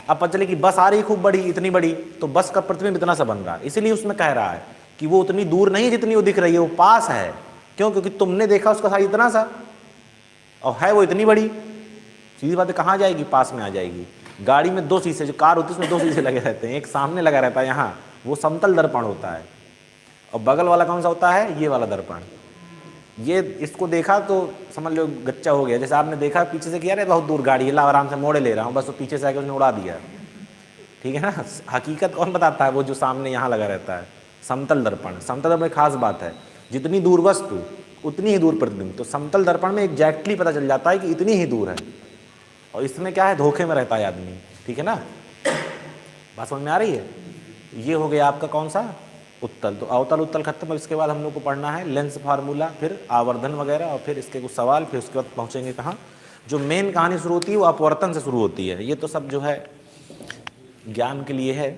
अब पता चले कि बस आ रही खूब बड़ी, इतनी बड़ी, तो बस का प्रतिबिंब इतना सा बन रहा है, इसीलिए उसमें कह रहा है कि वो उतनी दूर नहीं जितनी वो दिख रही है, वो पास है। क्यों? क्योंकि तुमने देखा उसका साइज इतना सा, और है वो इतनी बड़ी, सीधी बात है, कहाँ जाएगी? पास में आ जाएगी। गाड़ी में 2 शीशे, जो कार होती है उसमें 2 शीशे लगे रहते हैं, एक सामने लगा रहता है यहाँ, वो समतल दर्पण होता है, और बगल वाला कौन सा होता है? ये वाला दर्पण। ये इसको देखा तो समझ लो गच्चा हो गया। जैसे आपने देखा पीछे से, किया रे बहुत दूर गाड़ी है, ला आराम से मोड़े ले रहा हूँ, बस वो पीछे से आके उसने उड़ा दिया, ठीक है ना। हकीकत कौन बताता है? वो जो सामने यहाँ लगा रहता है, समतल दर्पण। समतल दर्पण में खास बात है, जितनी दूर वस्तु उतनी ही दूर प्रतिबिंब। तो समतल दर्पण में एग्जैक्टली पता चल जाता है कि इतनी ही दूर है, और इसमें क्या है? धोखे में रहता है आदमी, ठीक है ना। बात समझ में आ रही है? ये हो गया आपका कौन सा? उत्तल। तो अवतल उत्तल खत्म। अब इसके बाद हम लोग को पढ़ना है लेंस फार्मूला, फिर आवर्धन वगैरह, और फिर इसके कुछ सवाल, फिर उसके बाद पहुँचेंगे कहाँ? जो मेन कहानी शुरू होती है वो अपवर्तन से शुरू होती है। ये तो सब जो है ज्ञान के लिए है।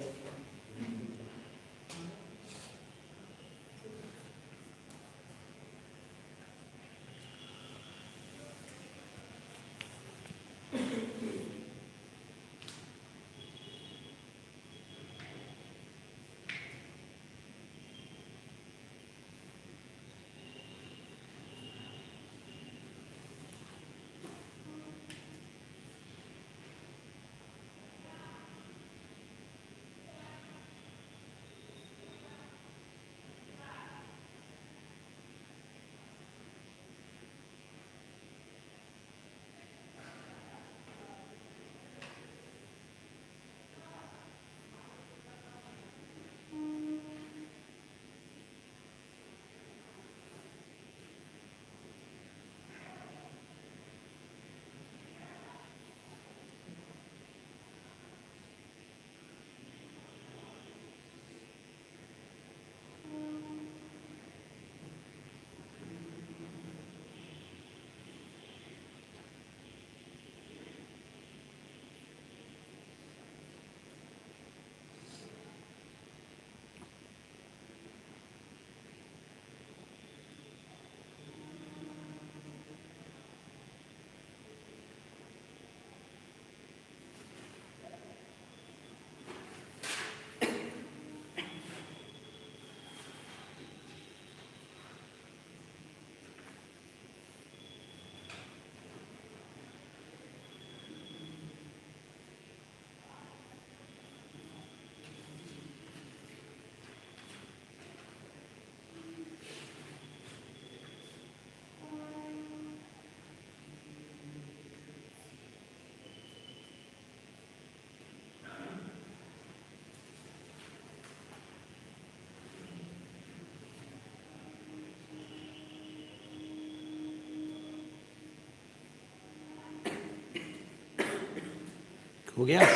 हो गया?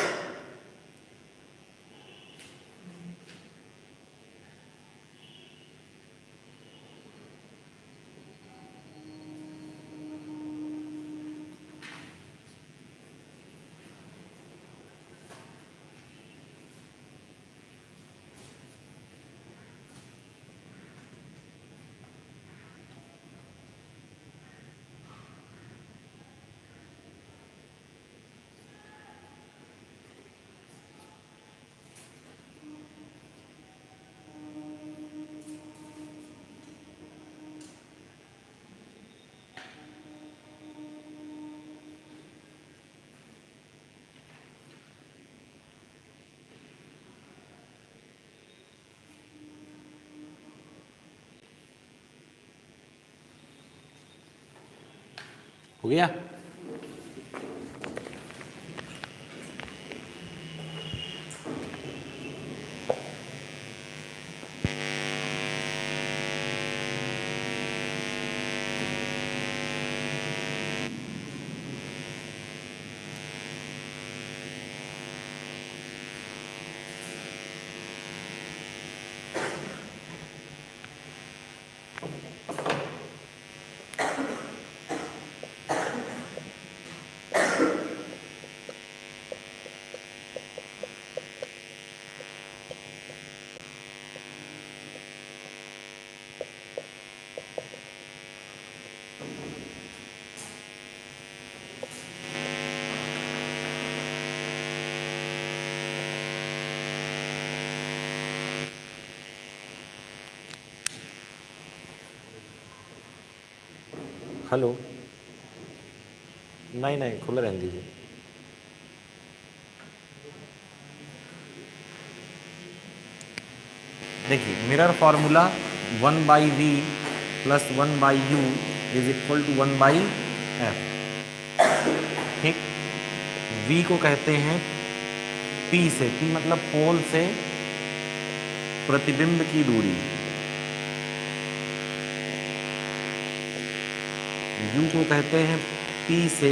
हो गया। हेलो, नहीं नहीं खुला रहने दीजिए। देखिए mirror formula 1/v plus 1/u is equal to 1/f। ठीक, v को कहते हैं p से, p मतलब पोल से प्रतिबिंब की दूरी, u को कहते हैं p से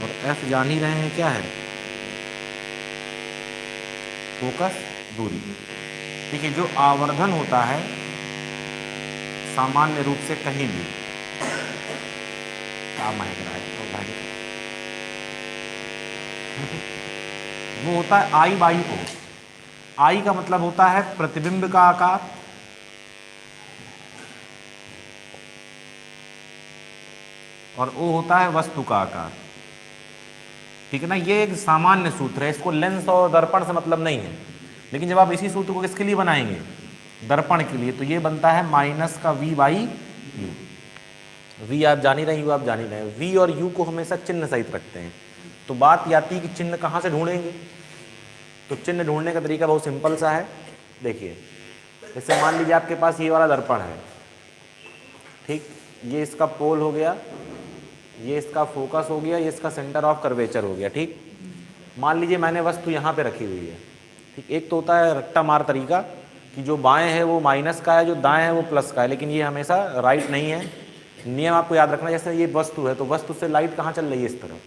और f जान ही रहे हैं क्या है, फोकस दूरी। देखिए जो आवर्धन होता है सामान्य रूप से कहीं भी क्या महक रहा है वो होता है I/O। I का मतलब होता है प्रतिबिंब का आकार, और O होता है वस्तु का आकार। ठीक है ना, ये एक सामान्य सूत्र है, इसको लेंस और दर्पण से मतलब नहीं है। लेकिन जब आप इसी सूत्र को किसके लिए बनाएंगे, दर्पण के लिए, तो ये बनता है माइनस का v/u। v आप जान ही रहे, u आप जान ही रहे, v और u को हमेशा चिन्ह सहित रखते हैं। तो बात ये आती है कि चिन्ह कहाँ से ढूंढेंगे। तो चिन्ह ढूंढने का तरीका बहुत सिंपल सा है। देखिए जैसे मान लीजिए आपके पास ये वाला दर्पण है, ठीक, ये इसका पोल हो गया, ये इसका फोकस हो गया, ये इसका सेंटर ऑफ कर्वेचर हो गया। ठीक, मान लीजिए मैंने वस्तु यहाँ पे रखी हुई है। ठीक, एक तो होता है रट्टा मार तरीका कि जो बाएं है वो माइनस का है, जो दाएं है वो प्लस का है, लेकिन ये हमेशा राइट नहीं है। नियम आपको याद रखना, जैसे ये वस्तु है तो वस्तु से लाइट कहाँ चल रही है, इस तरफ,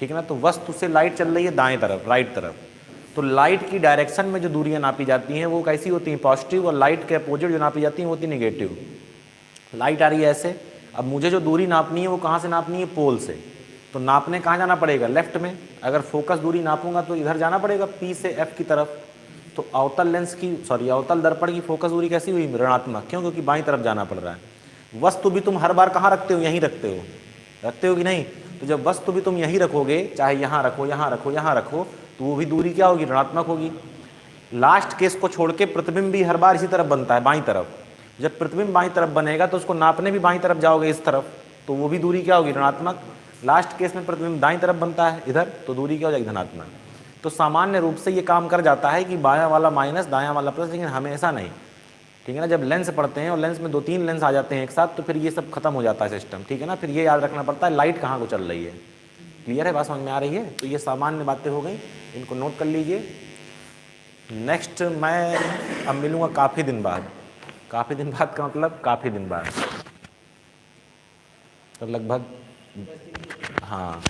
ठीक है ना, तो वस्तु से लाइट चल रही है दाएं तरफ, राइट तरफ। तो लाइट की डायरेक्शन में जो दूरियाँ नापी जाती हैं वो कैसी होती हैं, पॉजिटिव, और लाइट के अपोजिट जो नापी जाती हैं वो होती है निगेटिव। लाइट आ रही है ऐसे, अब मुझे जो दूरी नापनी है वो कहाँ से नापनी है, पोल से। तो नापने कहाँ जाना पड़ेगा, लेफ्ट में। अगर फोकस दूरी नापूंगा तो इधर जाना पड़ेगा P से F की तरफ। तो अवतल लेंस की अवतल दर्पण की फोकस दूरी कैसी हुई, ऋणात्मक। क्यों, क्योंकि बाईं तरफ जाना पड़ रहा है। वस्तु भी तुम हर बार कहाँ रखते हो, यहीं रखते हो कि नहीं। तो जब वस्तु भी तुम यहीं रखोगे, चाहे यहाँ रखो, यहाँ रखो, यहाँ रखो, तो वो भी दूरी क्या होगी, ऋणात्मक होगी। लास्ट केस को छोड़ के प्रतिबिंब भी हर बार इसी तरफ बनता है, बाईं तरफ। जब प्रतिबिंब बाईं तरफ बनेगा तो उसको नापने भी बाईं तरफ जाओगे, इस तरफ, तो वो भी दूरी क्या होगी, ऋणात्मक। लास्ट केस में प्रतिबिंब दाईं तरफ बनता है इधर, तो दूरी क्या हो जाएगी, धनात्मक। तो सामान्य रूप से ये काम कर जाता है कि बायां वाला माइनस, दायां वाला प्लस, लेकिन हमेशा नहीं। ठीक है ना, जब लेंस पढ़ते हैं और लेंस में 2-3 लेंस आ जाते हैं एक साथ, तो फिर ये सब खत्म हो जाता है सिस्टम। ठीक है ना, फिर ये याद रखना पड़ता है लाइट कहाँ को चल रही है। क्लियर है, बात समझ में आ रही है। तो ये सामान्य बातें हो गई, इनको नोट कर लीजिए। नेक्स्ट मैं अब मिलूँगा काफ़ी दिन बाद। काफ़ी दिन बाद का मतलब काफ़ी दिन बाद, तो लगभग, हाँ,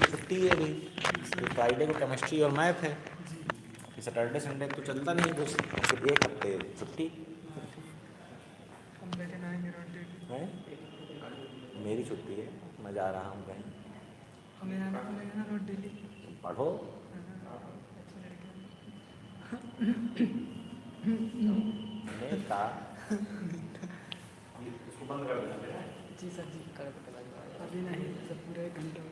छुट्टी है अभी, फ्राइडे को केमिस्ट्री और मैथ है, फिर सैटरडे संडे तो चलता नहीं कुछ, फिर एक हफ्ते छुट्टी है। मेरी छुट्टी है, मैं जा रहा हूँ कहीं। पढ़ो, नेता इसको बंद कर देना। जी सर जी, अभी नहीं, सब पूरे 1 घंटे में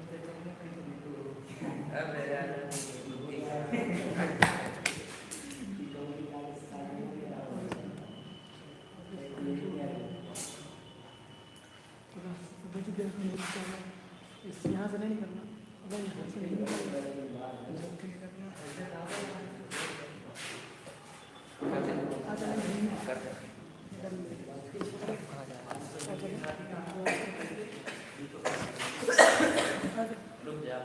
यहाँ से ऐसे नहीं करना, नहीं ऐसे नहीं करना, ऐसे नहीं करना। आजा नहीं रुक जा।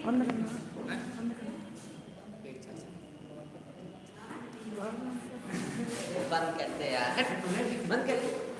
बंद करना, बंद करना। बंद करते यार, बंद कर।